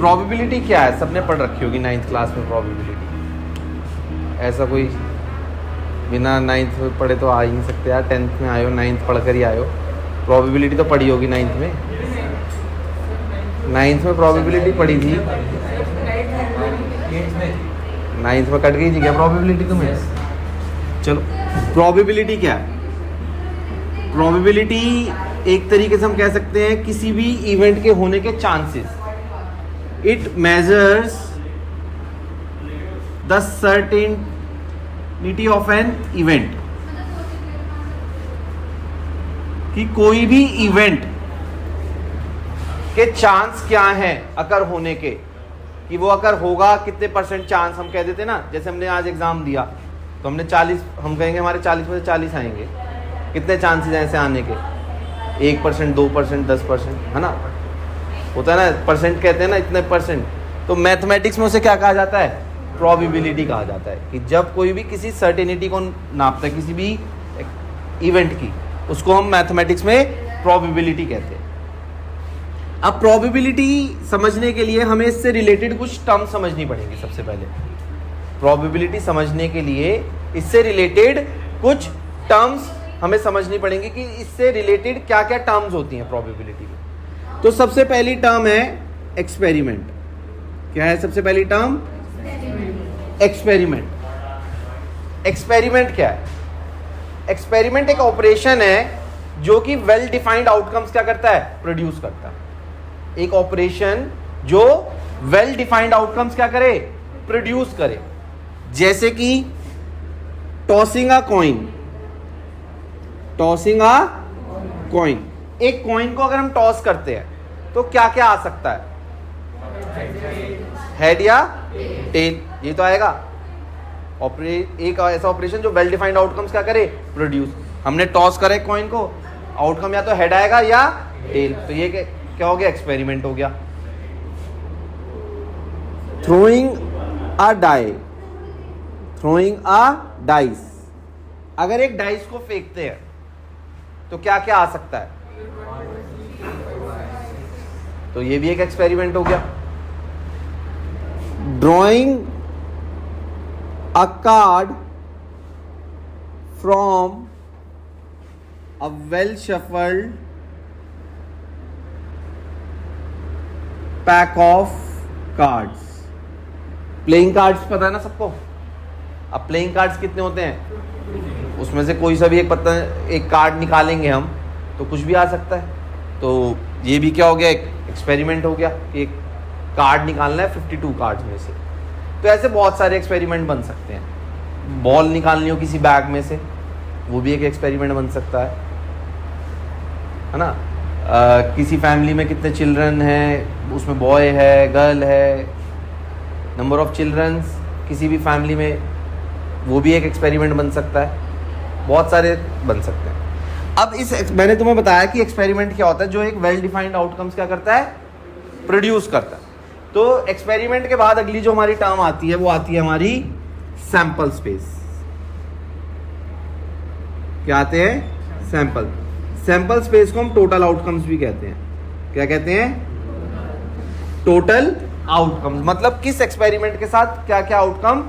Probability क्या है, सबने पढ़ रखी होगी 9th क्लास में प्रोबेबिलिटी। ऐसा कोई बिना 9th में पढ़े तो आ ही नहीं सकते यार, 10th में आए हो, 9th पढ़ कर ही आए हो, प्रोबेबिलिटी तो पढ़ी होगी 9th में। 9th में प्रोबेबिलिटी पढ़ी थी, 9th में कट गई थी क्या प्रोबेबिलिटी तुम्हें? चलो, प्रोबेबिलिटी क्या है? प्रोबेबिलिटी एक तरीके से हम कह सकते हैं किसी भी इवेंट के होने के chances. It measures the certainty of an event, कि कोई भी इवेंट के चांस क्या हैं अकर होने के, कि वो अगर होगा कितने परसेंट चांस हम कह देते ना। जैसे हमने आज एग्जाम दिया तो हमने 40, हम कहेंगे हमारे 40 में से 40 आएंगे, कितने चांसेस हैं ऐसे आने के? 1%, 2%, 10%, है ना, होता है ना, परसेंट कहते हैं ना, इतने परसेंट। तो मैथमेटिक्स में उसे क्या कहा जाता है? प्रोबेबिलिटी कहा जाता है, कि जब कोई भी किसी सर्टेनिटी को नापता है किसी भी इवेंट की, उसको हम मैथमेटिक्स में प्रोबेबिलिटी कहते हैं। अब प्रोबेबिलिटी समझने के लिए हमें इससे रिलेटेड कुछ टर्म समझनी पड़ेंगी। सबसे पहले प्रोबेबिलिटी समझने के लिए इससे रिलेटेड कुछ टर्म्स हमें समझनी पड़ेंगी, कि इससे रिलेटेड क्या क्या टर्म्स होती हैं प्रोबेबिलिटी में। तो सबसे पहली टर्म है एक्सपेरिमेंट। क्या है सबसे पहली टर्म? एक्सपेरिमेंट। एक्सपेरिमेंट क्या है? एक्सपेरिमेंट एक ऑपरेशन है जो कि वेल डिफाइंड आउटकम्स क्या करता है? प्रोड्यूस करता है। एक ऑपरेशन जो वेल डिफाइंड आउटकम्स क्या करे? प्रोड्यूस करे। जैसे कि tossing a coin. Tossing a coin, एक कॉइन को अगर हम टॉस करते हैं तो क्या क्या आ सकता है? हेड या टेल, ये तो आएगा। एक ऐसा ऑपरेशन जो वेल डिफाइंड आउटकम्स क्या करे? प्रोड्यूस। हमने टॉस करा एक कॉइन को, आउटकम या तो हेड आएगा या टेल, तो ये क्या हो गया? एक्सपेरिमेंट हो गया। Throwing a die. Throwing a dice, अगर एक डाइस को फेंकते हैं तो क्या क्या आ सकता है? तो ये भी एक एक्सपेरिमेंट हो गया। Drawing a card from a well shuffled pack of cards. Playing cards पता है ना सबको। अब प्लेइंग कार्ड्स कितने होते हैं? उसमें से कोई सा भी एक कार्ड निकालेंगे हम तो कुछ भी आ सकता है। तो ये भी क्या हो गया? एक एक्सपेरिमेंट हो गया कि एक कार्ड निकालना है 52 कार्ड्स में से। तो ऐसे बहुत सारे एक्सपेरिमेंट बन सकते हैं। बॉल निकालनी हो किसी बैग में से, वो भी एक एक्सपेरिमेंट बन सकता है ना। किसी फैमिली में कितने चिल्ड्रन हैं, उसमें बॉय है, गर्ल है, नंबर ऑफ चिल्ड्रंस किसी भी फैमिली में, वो भी एक एक्सपेरिमेंट बन सकता है। बहुत सारे बन सकते हैं। अब मैंने तुम्हें बताया कि एक्सपेरिमेंट क्या होता है, जो एक वेल डिफाइंड आउटकम्स क्या करता है? प्रोड्यूस करता है। तो एक्सपेरिमेंट के बाद अगली जो हमारी टर्म आती है वो आती है हमारी सैंपल स्पेस। क्या आते हैं? सैंपल। सैंपल स्पेस को हम टोटल आउटकम्स भी कहते हैं। क्या कहते हैं? Total outcomes. मतलब किस एक्सपेरिमेंट के साथ क्या क्या आउटकम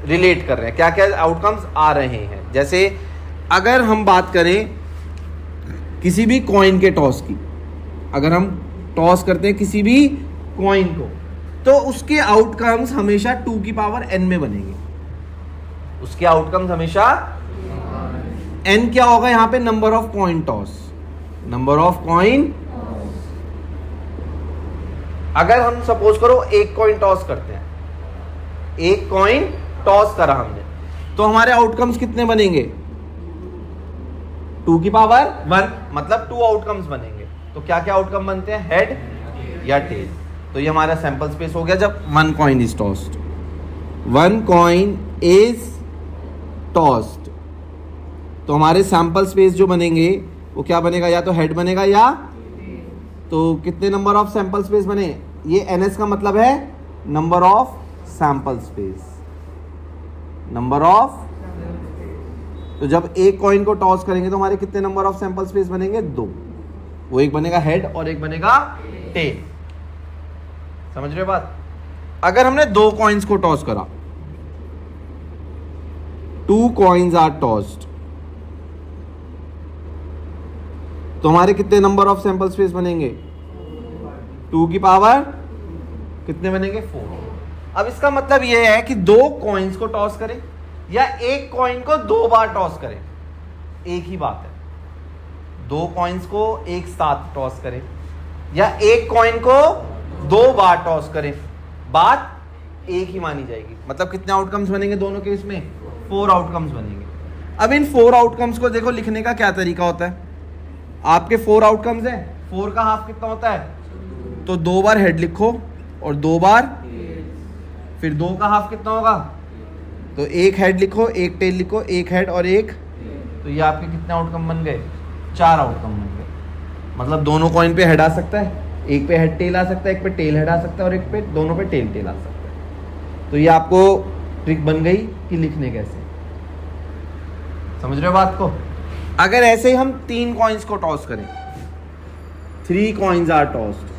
रिलेट कर रहे हैं, क्या क्या आउटकम्स आ रहे हैं। जैसे अगर हम बात करें किसी भी कॉइन के टॉस की, अगर हम टॉस करते हैं किसी भी कॉइन को, तो उसके आउटकम्स हमेशा 2 की पावर n में बनेंगे। उसके आउटकम्स हमेशा n क्या होगा यहां पे? Number of coin toss. Number of coin, अगर हम सपोज करो एक कॉइन टॉस करते हैं, एक कॉइन टॉस करा हमने, तो हमारे आउटकम्स कितने बनेंगे? 2 की पावर 1, मतलब 2 आउटकम्स बनेंगे। तो क्या क्या आउटकम बनते हैं? हेड या टेल। तो ये हमारा सैंपल स्पेस हो गया जब 1 coin is tossed. 1 coin is tossed, तो हमारे सैंपल स्पेस जो बनेंगे वो क्या बनेगा? या तो हेड बनेगा या, तो कितने नंबर ऑफ सैंपल स्पेस बने? ये NS का मतलब है number of sample space. Number of, तो जब एक कॉइन को टॉस करेंगे तो हमारे कितने नंबर ऑफ सैंपल स्पेस बनेंगे? 2। वो एक बनेगा हेड और एक बनेगा टेल। समझ रहे हो बात? अगर हमने 2 कॉइन्स को टॉस करा, 2 कॉइन्स आर टॉस्ड, तो हमारे कितने नंबर ऑफ सैंपल स्पेस बनेंगे? 2 की पावर कितने बनेंगे? 4। अब इसका मतलब यह है कि 2 कॉइन्स को टॉस करें या एक कॉइन को 2 बार टॉस करें, एक ही बात है। 2 कॉइन्स को एक साथ टॉस करें या एक कॉइन को 2 बार टॉस करें, बात एक ही मानी जाएगी। मतलब कितने आउटकम्स बनेंगे दोनों केस में? 4 आउटकम्स बनेंगे। अब इन 4 आउटकम्स को देखो, लिखने का क्या तरीका होता है। आपके 4 आउटकम्स हैं, 4 का हाफ कितना होता है? तो 2 बार हेड लिखो और 2 बार, फिर 2 का हाफ कितना होगा? तो 1 हेड लिखो, 1 टेल लिखो, 1 हेड और 1, तो ये आपके कितने आउटकम बन गए? 4 आउटकम बन गए। मतलब दोनों कॉइन पे हेड आ सकता है, एक पे हेड टेल आ सकता है, एक पे टेल हेड आ सकता है और एक पे, दोनों पे टेल टेल आ सकता है। तो ये आपको ट्रिक बन गई कि लिखने कैसे। समझ रहे हो बात को? अगर ऐसे ही हम 3 कॉइन्स को टॉस करें, 3 coins are tossed,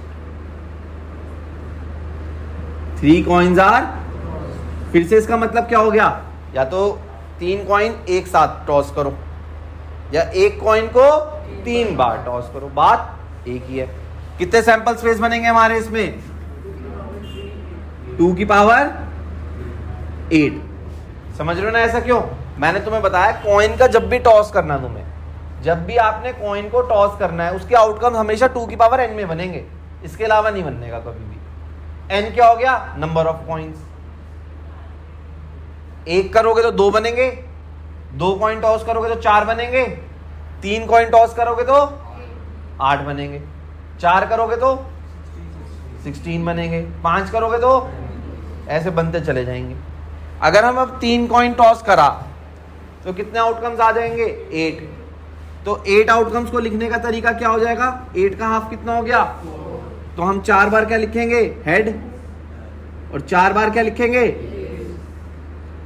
3 coins are, फिर से इसका मतलब क्या हो गया? या तो 3 कॉइन एक साथ टॉस करो या एक कॉइन को 3 बार टॉस करो, बात एक ही है। कितने सैंपल स्पेस बनेंगे हमारे इसमें? 2 की पावर 8। समझ रहे हो ना? ऐसा क्यों? मैंने तुम्हें बताया कॉइन का जब भी टॉस करना, तुम्हें जब भी आपने कॉइन को टॉस करना है, उसके आउटकम हमेशा 2 की पावर n में बनेंगे, इसके अलावा नहीं बनने का कभी भी। n क्या हो गया? Number of coins. 1 करोगे तो 2 बनेंगे, 2 कॉइन टॉस करोगे तो 4 बनेंगे, 3 कॉइन टॉस करोगे तो 8 बनेंगे, 4 करोगे तो 16 बनेंगे, 5 करोगे तो ऐसे बनते चले जाएंगे। अगर हम अब 3 कॉइन टॉस करा तो कितने आउटकम्स आ जाएंगे? 8। तो 8 आउटकम्स को लिखने का तरीका क्या हो जाएगा? 8 का हाफ कितना हो गया? तो हम 4 बार क्या लिखेंगे? हेड, और 4 बार क्या लिखेंगे?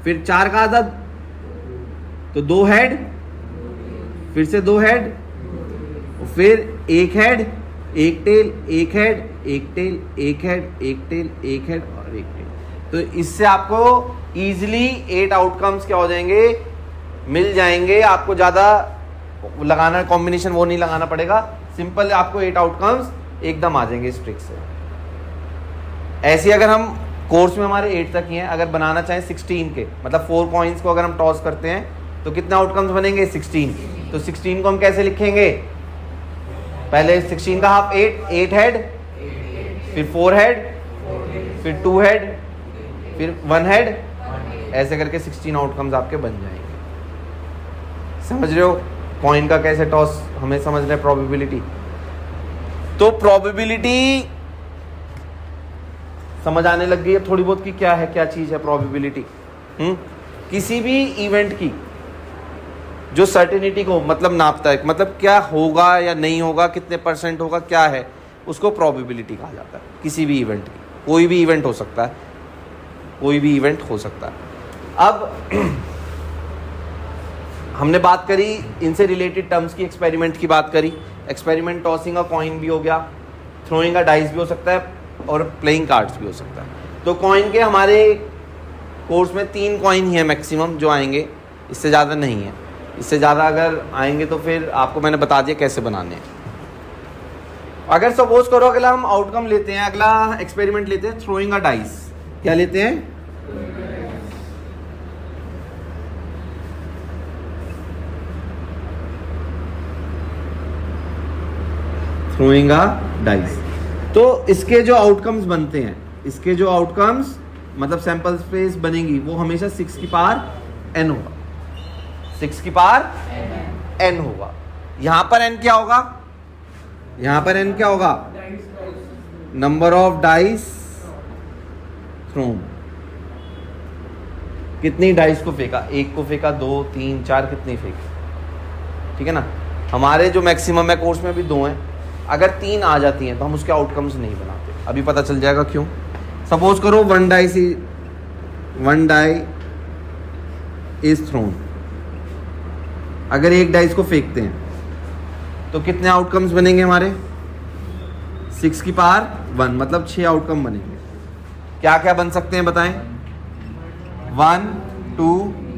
फिर 4 का आधा, तो 2 हेड, फिर से 2 हेड, फिर 1 head, 1 tail, 1 head, 1 tail, 1 head, 1 tail, 1 head और 1 टेल। तो इससे आपको इजीली 8 आउटकम्स क्या हो जाएंगे? मिल जाएंगे। आपको ज़्यादा लगाना, कॉम्बिनेशन वो नहीं लगाना पड़ेगा, सिंपल आपको 8 आउटकम्स एकदम आ जाएंगे इस ट्रिक से। ऐसे अगर हम कोर्स में हमारे 8 तक ही हैं, अगर बनाना चाहें 16 के, मतलब 4 कॉइन्स को अगर हम टॉस करते हैं तो कितने आउटकम्स बनेंगे? 16। तो 16 को हम कैसे लिखेंगे? पहले 16 का हाफ 8 हेड, फिर 4 हेड, फिर 2 हेड, फिर 1 हेड, ऐसे करके 16 आउटकम्स आपके बन जाएंगे। समझ रहे हो कॉइन का कैसे टॉस हमें समझना है? प्रोबेबिलिटी, तो प्रोबेबिलिटी समझ आने लग गई है थोड़ी बहुत कि क्या है, क्या चीज है प्रोबेबिलिटी। किसी भी इवेंट की जो सर्टेनिटी को मतलब नापता है, मतलब क्या होगा या नहीं होगा, कितने % होगा, क्या है, उसको प्रोबेबिलिटी कहा जाता है। किसी भी इवेंट की, कोई भी इवेंट हो सकता है, कोई भी इवेंट हो सकता है। अब हमने बात करी इनसे रिलेटेड टर्म्स की, एक्सपेरिमेंट की बात करी। एक्सपेरिमेंट टॉसिंग अ कॉइन भी हो गया, थ्रोइंग अ डाइस भी हो सकता है और प्लेइंग कार्ड्स भी हो सकता है। तो कॉइन के हमारे कोर्स में 3 कॉइन ही है मैक्सिमम जो आएंगे, इससे ज़्यादा नहीं है। इससे ज़्यादा अगर आएंगे तो फिर आपको मैंने बता दिया कैसे बनाने हैं। अगर सपोज करो अगला हम आउटकम लेते हैं, अगला एक्सपेरिमेंट लेते हैं थ्रोइंग अ डाइस। क्या लेते हैं? Throwing a dice. तो इसके जो आउटकम्स बनते हैं, इसके जो आउटकम्स मतलब सैंपल स्पेस बनेगी वो हमेशा 6 की पावर n होगा, 6 की पावर n होगा। यहां पर n क्या होगा? यहां पर n क्या होगा? Number of dice thrown. कितनी डाइस को फेंका? 1 को फेंका, 2, 3, 4, कितनी फेंकी? ठीक है ना। हमारे जो मैक्सिमम है कोर्स में अभी 2 हैं, अगर 3 आ जाती हैं तो हम उसके आउटकम्स नहीं बनाते। अभी पता चल जाएगा क्यों। सपोज करो 1 डाई इज थ्रोन। अगर 1 डाइस को फेंकते हैं तो कितने आउटकम्स बनेंगे हमारे? 6 की पावर 1, मतलब 6 आउटकम बनेंगे। क्या क्या बन सकते हैं बताएं? 1 2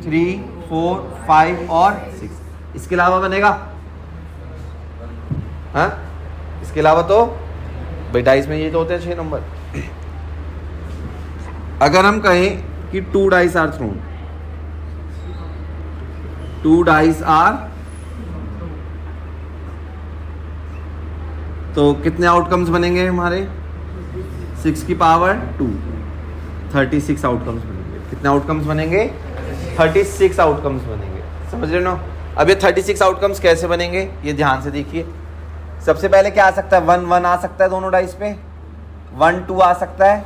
3 4 5 और 6। इसके अलावा बनेगा? हाँ, इसके अलावा तो भाई डाइस में ये तो होते हैं 6 नंबर। अगर हम कहें कि 2 dice are thrown, 2 dice are, तो कितने आउटकम्स बनेंगे हमारे? 6 की पावर 2, 36 आउटकम्स बनेंगे। कितने आउटकम्स बनेंगे? 36 आउटकम्स बनेंगे। समझ रहे हो? अब ये 36 आउटकम्स कैसे बनेंगे ये ध्यान से देखिए। सबसे पहले क्या आ सकता है? 1 1 आ सकता है दोनों डाइस पे, 1 2 आ सकता है,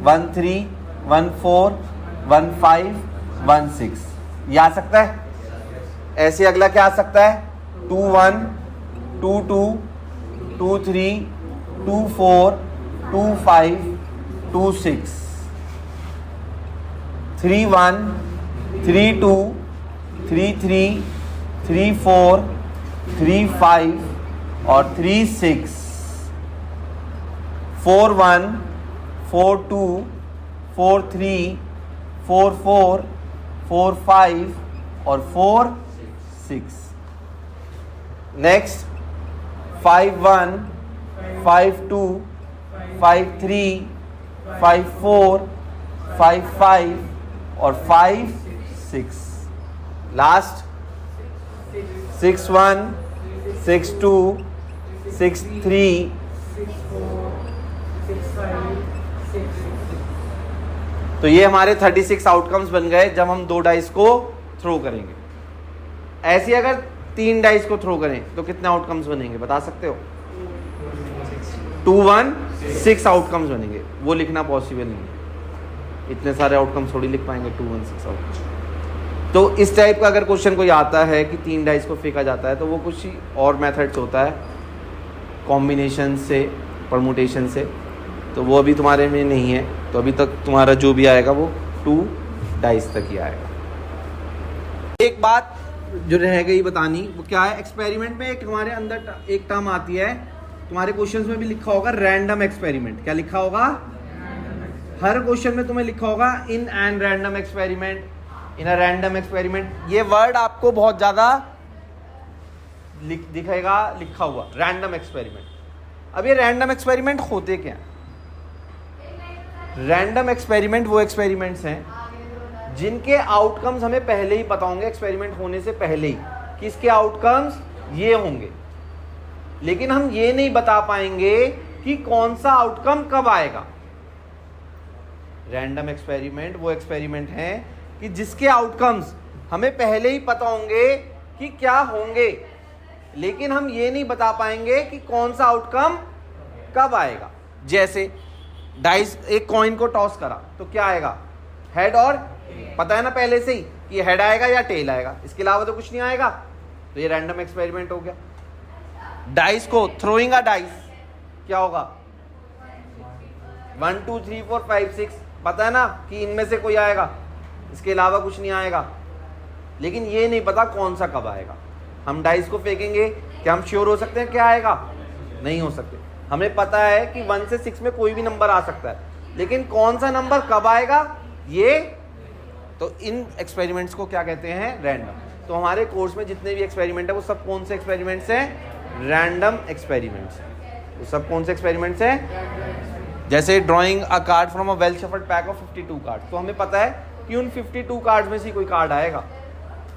1 3 1 4 1 5 1 6 ये आ सकता है। ऐसे अगला क्या आ सकता है? 2 1 2 2 2 3 2 4 2 5 2 6 3 1 3 2 3 3 3 4 3 5 और 3 6 4 1 4 2 4 3 4 4 4 5 और 4 6। नेक्स्ट 5 1 5 2 5 3 5 4 5 5 और 5 6। लास्ट 6 1 6 2 6 3। तो ये हमारे 36 आउटकम्स बन गए जब हम 2 डाइस को थ्रो करेंगे। ऐसे ही अगर 3 डाइस को थ्रो करें तो कितने आउटकम्स बनेंगे बता सकते हो? 2 1 6 आउटकम्स बनेंगे। वो लिखना पॉसिबल नहीं है, इतने सारे आउटकम्स थोड़ी लिख पाएंगे 2 1 6 आउटकम्स। तो इस टाइप का अगर क्वेश्चन कोई आता है कि 3 डाइस को फेंका जाता है तो वो कुछ और मेथड्स होता है, कॉम्बिनेशन से, परमुटेशन से, तो वो अभी तुम्हारे में नहीं है। तो अभी तक तुम्हारा जो भी आएगा वो 2 डाइस तक ही आएगा। एक बात जो रह गई बतानी वो क्या है? एक्सपेरिमेंट में एक हमारे अंदर एक टर्म आती है, तुम्हारे क्वेश्चंस में भी लिखा होगा रैंडम एक्सपेरिमेंट। क्या लिखा होगा? हर क्वेश्चन में तुम्हें लिखा होगा in an random experiment, in a random experiment. ये वर्ड आपको बहुत ज्यादा दिखेगा लिखा हुआ, रैंडम एक्सपेरिमेंट। अब ये रैंडम एक्सपेरिमेंट होते क्या? रैंडम एक्सपेरिमेंट वो एक्सपेरिमेंट्स हैं जिनके आउटकम्स हमें पहले ही पता होंगे, एक्सपेरिमेंट होने से पहले ही, कि इसके आउटकम्स ये होंगे, लेकिन हम ये नहीं बता पाएंगे कि कौन सा आउटकम कब आएगा। रैंडम एक्सपेरिमेंट वो एक्सपेरिमेंट हैं कि जिसके आउटकम्स हमें पहले ही पता होंगे कि क्या होंगे, लेकिन हम ये नहीं बता पाएंगे कि कौन सा आउटकम कब आएगा। जैसे डाइस, एक कॉइन को टॉस करा तो क्या आएगा? हेड, और पता है ना पहले से ही कि हेड आएगा या टेल आएगा, इसके अलावा तो कुछ नहीं आएगा। तो ये रैंडम एक्सपेरिमेंट हो गया। डाइस को, थ्रोइंग अ डाइस, क्या होगा? 1 2 3 4 5 6, पता है ना कि इनमें से कोई आएगा, इसके अलावा कुछ नहीं आएगा, लेकिन ये नहीं पता कौन सा कब आएगा। हम डाइस को फेंकेंगे, क्या हम श्योर हो सकते हैं क्या आएगा? नहीं हो सकते। हमें पता है कि 1 से 6 में कोई भी नंबर आ सकता है, लेकिन कौन सा नंबर कब आएगा ये, तो इन एक्सपेरिमेंट्स को क्या कहते हैं? रैंडम। तो हमारे कोर्स में जितने भी एक्सपेरिमेंट है वो सब कौन से एक्सपेरिमेंट्स हैं? Random experiments. वो सब कौन से एक्सपेरिमेंट्स हैं? जैसे drawing a card from a well shuffled pack of 52 card, तो हमें पता है कि उन 52 कार्ड में से कोई कार्ड आएगा,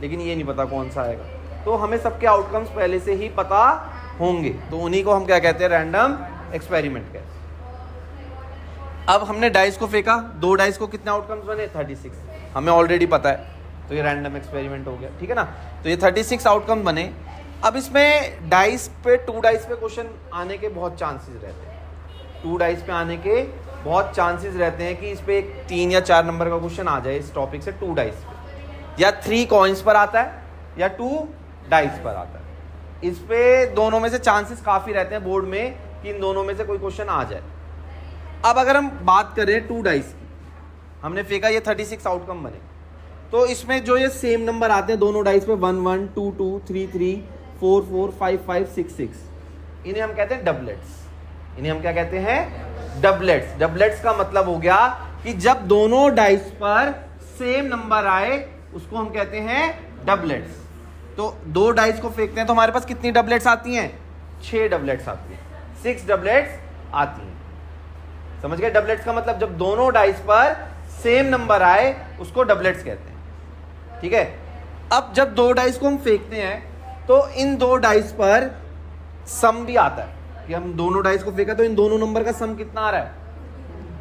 लेकिन ये नहीं पता कौन सा आएगा। तो हमें सबके आउटकम्स पहले से ही पता होंगे, तो उन्हीं को हम क्या कहते हैं? रैंडम एक्सपेरिमेंट कहते हैं। अब हमने डाइस को फेंका, 2 डाइस को कितने आउटकम्स बने? 36, हमें ऑलरेडी पता है, तो ये रैंडम एक्सपेरिमेंट हो गया, ठीक है ना। तो ये 36 आउटकम बने। अब इसमें डाइस पे, 2 डाइस पे क्वेश्चन आने के बहुत चांसेस रहते हैं। 2 डाइस पे आने के बहुत चांसेस रहते हैं कि इस पे 3 या 4 नंबर का क्वेश्चन आ जाए इस टॉपिक से 2 डाइस पे, या 3 कॉइन्स पर आता है या 2 डाइस पर आता है। इस पे दोनों में से चांसेस काफ़ी रहते हैं बोर्ड में कि इन दोनों में से कोई क्वेश्चन आ जाए। अब अगर हम बात करें 2 डाइस की, हमने फेंका, ये 36 आउटकम बने, तो इसमें जो ये सेम नंबर आते हैं दोनों डाइस पे, 1 1 2 2 3 3 4 4 5 5 6 6, इन्हें हम कहते हैं डबलेट्स। इन्हें हम क्या कहते हैं? डबलेट्स। डबलेट्स का मतलब हो गया कि जब दोनों डाइस पर सेम नंबर आए उसको हम कहते हैं डबलेट्स। तो 2 डाइस को फेंकते हैं तो हमारे पास कितनी डबलेट्स आती हैं? 6 डबलेट्स आती हैं, 6 डबलेट्स आती हैं। समझ गए? डबलेट्स का मतलब जब दोनों डाइस पर सेम नंबर आए उसको डबलेट्स कहते हैं। ठीक है, अब जब 2 डाइस को हम फेंकते हैं तो इन 2 डाइस पर सम भी आता है कि हम दोनों डाइस को फेंका तो इन दोनों नंबर का सम कितना आ रहा है?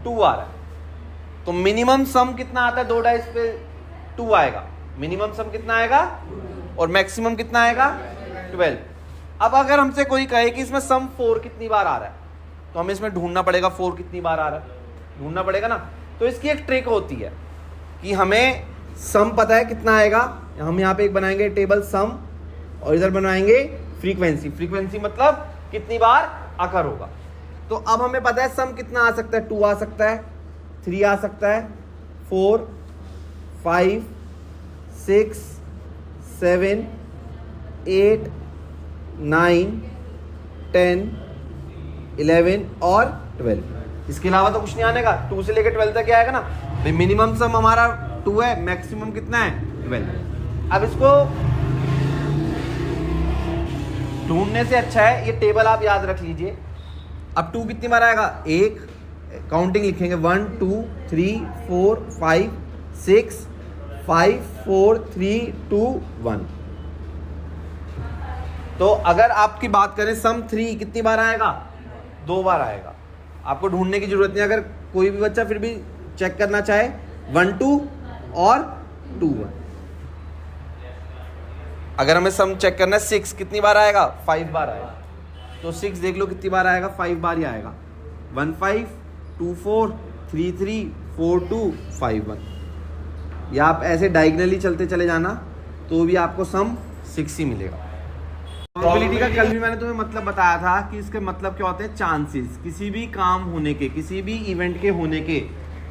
2 आ रहा है। तो मिनिमम सम कितना आता है? 2 डाइस पे 2 आएगा। मिनिमम सम कितना आएगा और मैक्सिमम कितना आएगा? 12। अब अगर हमसे कोई कहे कि इसमें सम 4 कितनी बार आ रहा है तो हमें इसमें ढूंढना पड़ेगा 4 कितनी बार आ रहा है, ढूंढना पड़ेगा ना। तो इसकी एक ट्रिक होती है कि हमें सम पता है कितना आएगा, हम यहाँ पे एक बनाएंगे टेबल सम और इधर बनाएंगे फ्रीक्वेंसी। फ्रीक्वेंसी मतलब कितनी बार अकर होगा। तो अब हमें पता है सम कितना आ सकता है? 2 आ सकता है, 3 आ सकता है, 4, 5, 6, 7, 8, 9, 10, 11 और 12। इसके अलावा तो कुछ नहीं आने का। 2 से लेकर 12 तक आएगा ना भाई। मिनिमम सम हमारा 2 है, मैक्सिमम कितना है? 12। अब इसको ढूंढने से अच्छा है ये टेबल आप याद रख लीजिए। अब 2 कितनी बार आएगा? 1, काउंटिंग लिखेंगे 1 2 3 4 5 6 5 4 3 2 1। तो अगर आपकी बात करें सम 3 कितनी बार आएगा? 2 बार आएगा। आपको ढूंढने की जरूरत नहीं। अगर कोई भी बच्चा फिर भी चेक करना चाहे 1 2 और 2 1। अगर हमें सम चेक करना है 6 कितनी बार आएगा? 5 बार आएगा। तो 6 देख लो कितनी बार आएगा? 5 बार ही आएगा। 1 5 2 4 3 3 4 2 5 1। या आप ऐसे डायगनली चलते चले जाना तो भी आपको सम 6 ही मिलेगा। प्रोबेबिलिटी का कल भी मैंने तुम्हें मतलब बताया था कि इसके मतलब क्या होते हैं? चांसेस। किसी भी काम होने के, किसी भी इवेंट के होने के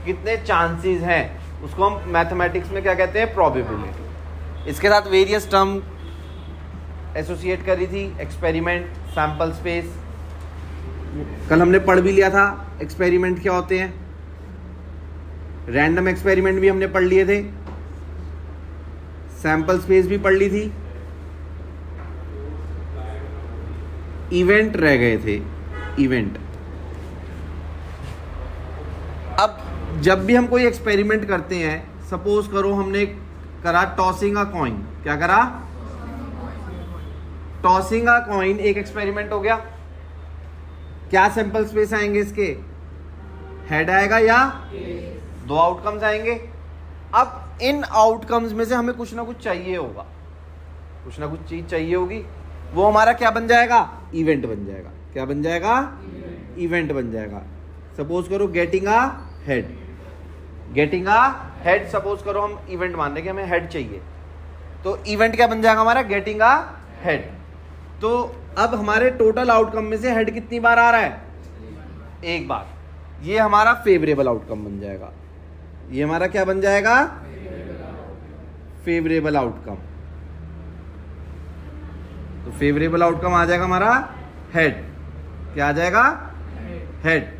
कितने चांसेस हैं उसको हम मैथमेटिक्स में क्या कहते हैं? प्रोबेबिलिटी। इसके साथ वेरियस टर्म एसोसिएट करी थी। एक्सपेरिमेंट, सैंपल स्पेस, कल हमने पढ़ भी लिया था एक्सपेरिमेंट क्या होते हैं। रैंडम एक्सपेरिमेंट भी हमने पढ़ लिए थे, सैंपल स्पेस भी पढ़ ली थी, इवेंट रह गए थे, इवेंट। अब जब भी हम कोई एक्सपेरिमेंट करते हैं, सपोज करो हमने करा टॉसिंग अ कॉइन। क्या करा? टॉसिंग अ कॉइन एक एक्सपेरिमेंट हो गया। क्या सैंपल स्पेस आएंगे इसके? हेड आएगा या 2 आउटकम्स आएंगे। अब इन आउटकम्स में से हमें कुछ ना कुछ चाहिए होगा, कुछ ना कुछ चीज चाहिए होगी। वो हमारा क्या बन जाएगा? इवेंट बन जाएगा। क्या बन जाएगा? इवेंट बन जाएगा। सपोज करो getting a head. Getting a head suppose करो हम इवेंट मान रहे कि हमें हेड चाहिए, तो इवेंट क्या बन जाएगा हमारा? Getting a head. तो अब हमारे टोटल आउटकम में से हेड कितनी बार आ रहा है? 1 बार। ये हमारा फेवरेबल आउटकम बन जाएगा। ये हमारा क्या बन जाएगा? Favourable outcome. तो फेवरेबल आउटकम आ जाएगा हमारा हेड। क्या आ जाएगा? हेड।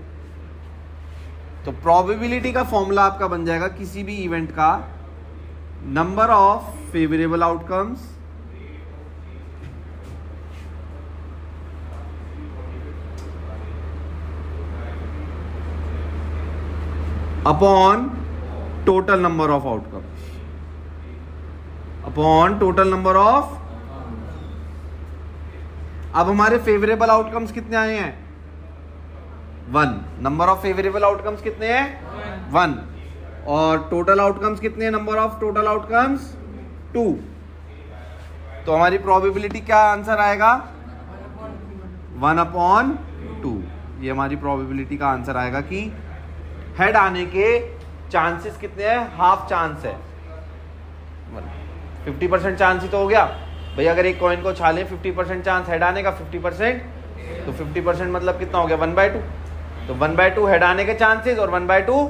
तो प्रोबेबिलिटी का फॉर्मूला आपका बन जाएगा किसी भी इवेंट का number of favourable outcomes upon total number of outcomes, upon total number of. अब हमारे फेवरेबल आउटकम्स कितने आए हैं? 1। नंबर ऑफ फेवरेबल आउटकम्स कितने हैं? 1। और टोटल आउटकम्स कितने हैं? Number of total outcomes 2। तो हमारी प्रोबेबिलिटी क्या आंसर आएगा? 1/2। ये हमारी प्रोबेबिलिटी का आंसर आएगा कि हेड आने के चांसेस कितने हैं? हाफ चांस है। 50% चांस ही तो हो गया भाई। अगर एक कॉइन को छालें 50% चांस हेड आने का, 50%, तो 50% मतलब कितना हो गया? 1/2। तो 1/2 हेड आने के चांसेस और 1/2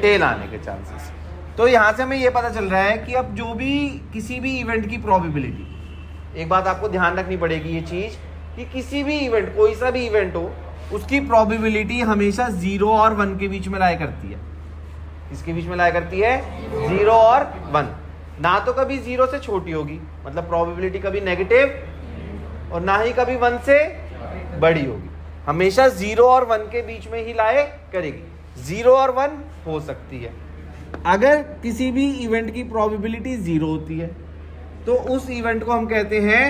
टेल आने के चांसेस। तो यहां से हमें यह पता चल रहा है कि अब जो भी किसी भी इवेंट की प्रोबेबिलिटी, एक बात आपको ध्यान रखनी पड़ेगी ये चीज कि किसी भी इवेंट, कोई सा भी इवेंट हो, उसकी प्रोबेबिलिटी हमेशा 0 और 1 के बीच में लाया करती है। इसके बीच में लाया करती है 0 और 1, ना तो कभी 0 से छोटी होगी, मतलब प्रोबेबिलिटी कभी नेगेटिव और ना ही कभी 1 से बड़ी होगी, हमेशा 0 और 1 के बीच में ही लाए करेगी। 0 और 1 हो सकती है। अगर किसी भी इवेंट की प्रोबेबिलिटी 0 होती है तो उस इवेंट को हम कहते हैं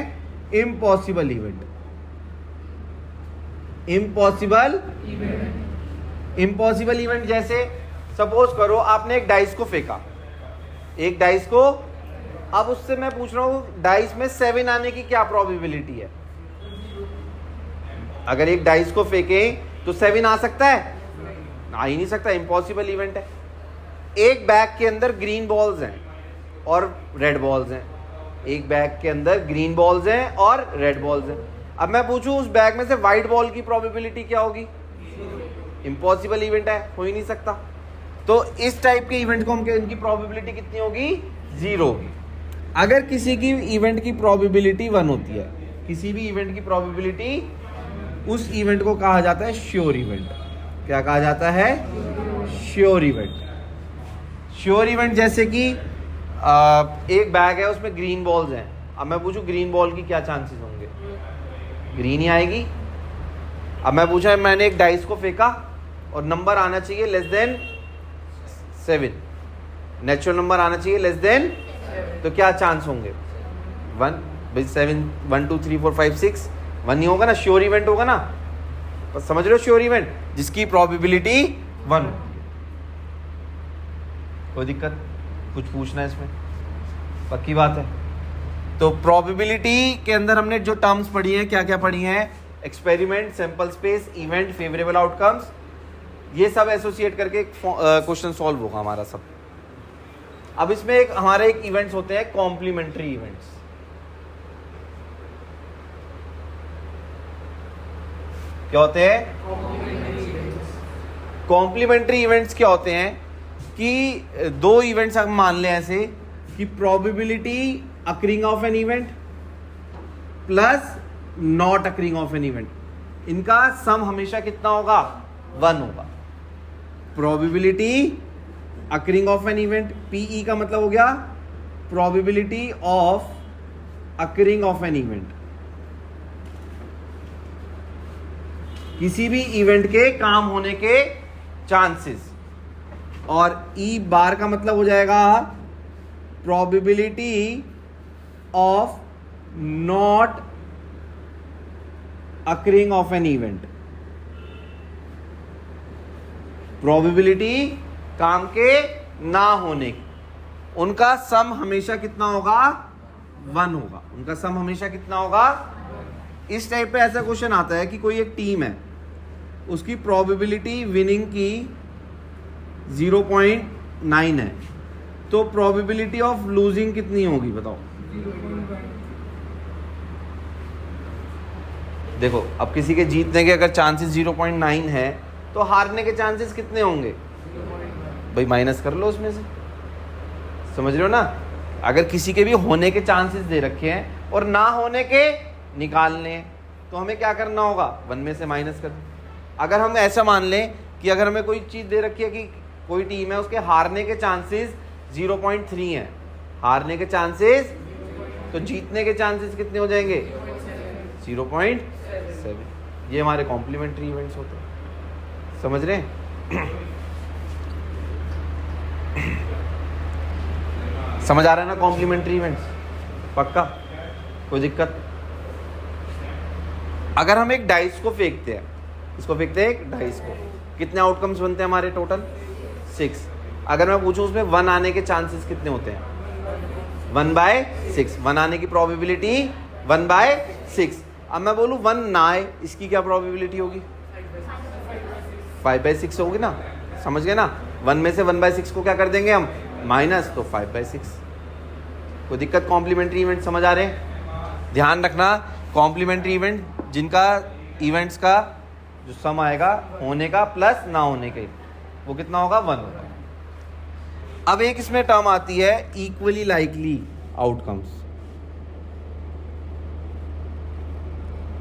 इम्पॉसिबल इवेंट। इम्पॉसिबल इवेंट जैसे सपोज करो आपने एक डाइस को फेंका, एक डाइस को, अब उससे मैं पूछ रहा हूं डाइस में 7 आने की क्या प्रोबेबिलिटी है। अगर एक डाइस को फेंके तो 7 आ सकता है? आ ही नहीं सकता, इम्पॉसिबल इवेंट है। एक बैग के अंदर ग्रीन बॉल्स हैं और रेड बॉल्स हैं, एक बैग के अंदर ग्रीन बॉल्स हैं और रेड बॉल्स हैं। अब मैं पूछूं उस बैग में से व्हाइट बॉल की प्रोबेबिलिटी क्या होगी? इम्पॉसिबल इवेंट है, हो ही नहीं सकता। तो इस टाइप के इवेंट को हम इनकी प्रोबेबिलिटी कितनी होगी? 0 होगी। अगर किसी की इवेंट की प्रोबेबिलिटी 1 होती है, किसी भी इवेंट की प्रोबेबिलिटी, उस इवेंट को कहा जाता है श्योर इवेंट। क्या कहा जाता है? Sure event. श्योर इवेंट जैसे कि एक बैग है उसमें ग्रीन बॉल्स हैं, अब मैं पूछूं ग्रीन बॉल की क्या चांसेस होंगे? ग्रीन ही आएगी। अब मैं पूछा मैंने एक डाइस को फेंका और नंबर आना चाहिए लेस देन 7, नेचुरल नंबर आना चाहिए लेस देन, तो क्या चांस होंगे? 1, 7, 1 2 3 4 5 6, 1 नहीं होगा ना, श्योर इवेंट होगा ना। समझ रहे हो? श्योर इवेंट जिसकी प्रोबेबिलिटी 1। कोई दिक्कत? कुछ पूछना है इसमें? पक्की बात है। तो प्रोबेबिलिटी के अंदर हमने जो टर्म्स पढ़ी हैं, क्या क्या पढ़ी हैं? Experiment, sample space, event, favourable outcomes, ये सब एसोसिएट करके क्वेश्चन सॉल्व होगा हमारा सब। अब इसमें हमारे एक इवेंट्स होते हैं कॉम्प्लीमेंट्री इवेंट्स। क्या होते हैं? कॉम्प्लीमेंट्री इवेंट्स क्या होते हैं कि दो इवेंट्स हम मान लें ऐसे कि probability occurring of an event plus not occurring of an event, इनका सम हमेशा कितना होगा? 1 होगा। Probability occurring of an event, PE का मतलब हो गया probability of occurring of an event, किसी भी इवेंट के काम होने के चांसेस, और ई बार का मतलब हो जाएगा probability of not occurring of an event. Probability काम के ना होने की, उनका सम हमेशा कितना होगा? 1 होगा। उनका सम हमेशा कितना होगा? इस टाइप पे ऐसा क्वेश्चन आता है कि कोई एक टीम है, उसकी प्रोबेबिलिटी विनिंग की 0.9 है, तो प्रोबेबिलिटी ऑफ लूजिंग कितनी होगी बताओ? देखो अब किसी के जीतने के अगर चांसेस 0.9 है तो हारने के चांसेस कितने होंगे? भाई माइनस कर लो उसमें से, समझ रहे हो ना? अगर किसी के भी होने के चांसेस दे रखे हैं और ना होने के निकालने हैं तो हमें क्या करना होगा? 1 में से माइनस कर। अगर हम ऐसा मान लें कि अगर हमें कोई चीज़ दे रखी है कि कोई टीम है उसके हारने के चांसेस 0.3 हैं, हारने के चांसेस, तो जीतने के चांसेस कितने हो जाएंगे? 0.7। ये हमारे कॉम्प्लीमेंट्री इवेंट्स होते हैं, समझ रहे हैं? समझ आ रहा है ना कॉम्प्लीमेंट्री इवेंट्स? पक्का? कोई दिक्कत? अगर हम एक डाइस को फेंकते हैं, इसको फेंकते हैं एक डाइस को, कितने आउटकम्स बनते हैं हमारे? टोटल 6। अगर मैं पूछूं उसमें 1 आने के चांसेस कितने होते हैं? 1/6। 1 आने की प्रोबेबिलिटी 1/6। अब मैं बोलूं 1 ना आए, इसकी क्या प्रोबेबिलिटी होगी? 5/6 होगी ना, समझ गए ना? 1 में से 1/6 को क्या कर देंगे हम? माइनस, तो 5/6। कोई दिक्कत? कॉम्प्लीमेंट्री इवेंट समझ आ रहे हैं? ध्यान रखना, कॉम्प्लीमेंट्री इवेंट जिनका इवेंट्स का जो सम आएगा होने का प्लस ना होने के, वो कितना होगा? 1 होगा। अब एक इसमें टर्म आती है equally likely outcomes.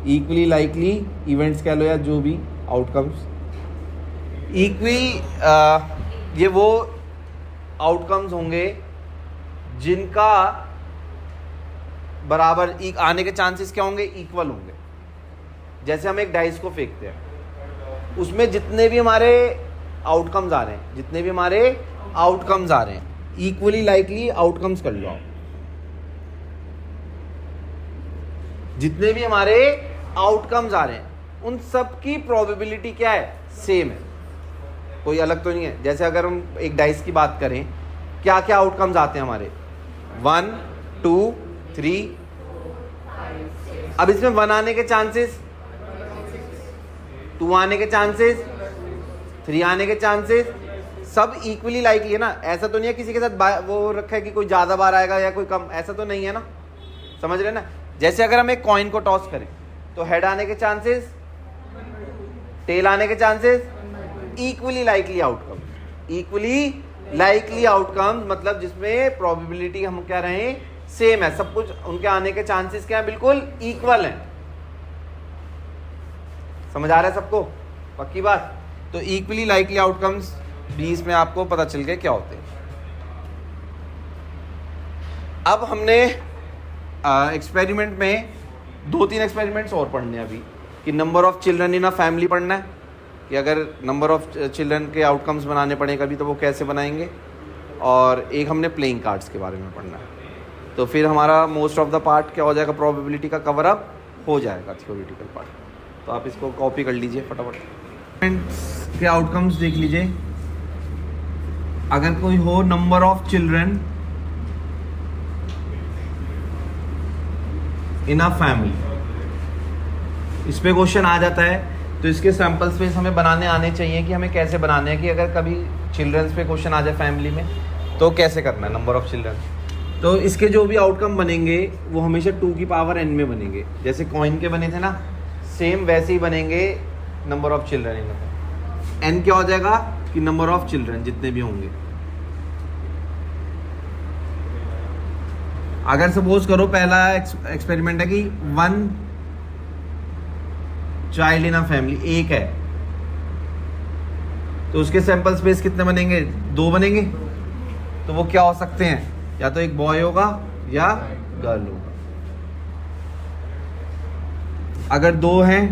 Equally likely events कह लो या जो भी, आउटकम्स ये वो आउटकम्स होंगे जिनका बराबर आने के चांसेस क्या होंगे, इक्वल होंगे। जैसे हम एक डाइस को फेंकते हैं, उसमें जितने भी हमारे आउटकम्स आ रहे हैं इक्वली लाइकली आउटकम्स कर लो आप। जितने भी हमारे आउटकम्स आ रहे हैं उन सब की प्रोबेबिलिटी क्या है, सेम है, कोई अलग तो नहीं है। जैसे अगर हम एक डाइस की बात करें, क्या क्या आउटकम्स आते हैं हमारे, 1 2 3। अब इसमें 1 आने के चांसेस, 2 आने के चांसेस, 3 आने के चांसेस, सब इक्वली लाइकली है ना। ऐसा तो नहीं है किसी के साथ वो रखा है कि कोई ज्यादा बार आएगा या कोई कम, ऐसा तो नहीं है ना, समझ रहे ना। जैसे अगर हम एक कॉइन को टॉस करें तो हेड आने के चांसेस, टेल आने के चांसेस, इक्वली लाइकली आउटकम, मतलब जिसमें प्रोबेबिलिटी हम क्या रहे, सेम है, सब कुछ उनके आने के चांसेस क्या है, बिल्कुल इक्वल हैं। समझ आ रहा है सबको, पक्की बात। तो इक्वली लाइकली आउटकम्स 20 में आपको पता चल गए क्या होते हैं। अब हमने एक्सपेरिमेंट में 2-3 एक्सपेरिमेंट्स और पढ़ने हैं अभी, कि number of children in a family पढ़ना है, कि अगर नंबर ऑफ चिल्ड्रन के आउटकम्स बनाने पड़े कभी तो वो कैसे बनाएंगे, और एक हमने प्लेइंग कार्ड्स के बारे में पढ़ना है। तो फिर हमारा मोस्ट ऑफ द पार्ट क्या हो जाएगा, प्रोबेबिलिटी का कवर अप हो जाएगा, थ्योरेटिकल पार्ट। तो आप इसको कॉपी कर लीजिए फटाफट। के आउटकम्स देख लीजिए, अगर कोई हो number of children in a family, इस पे क्वेश्चन आ जाता है। तो इसके सैंपल स्पेस हमें बनाने आने चाहिए कि हमें कैसे बनाने हैं, कि अगर कभी चिल्ड्रंस पे क्वेश्चन आ जाए फैमिली में तो कैसे करना है नंबर ऑफ चिल्ड्रन। तो इसके जो भी आउटकम बनेंगे वो हमेशा 2 की पावर n में बनेंगे। जैसे कॉइन के बने थे ना, सेम वैसे ही बनेंगे number of children in n क्या हो जाएगा कि नंबर ऑफ चिल्ड्रन जितने भी होंगे। अगर सपोज करो पहला एक्सपेरिमेंट है कि 1 चाइल्ड इन अ फैमिली, एक है, तो उसके सैंपल स्पेस कितने बनेंगे, 2 बनेंगे। तो वो क्या हो सकते हैं, या तो एक बॉय होगा या गर्ल होगा। अगर 2 हैं,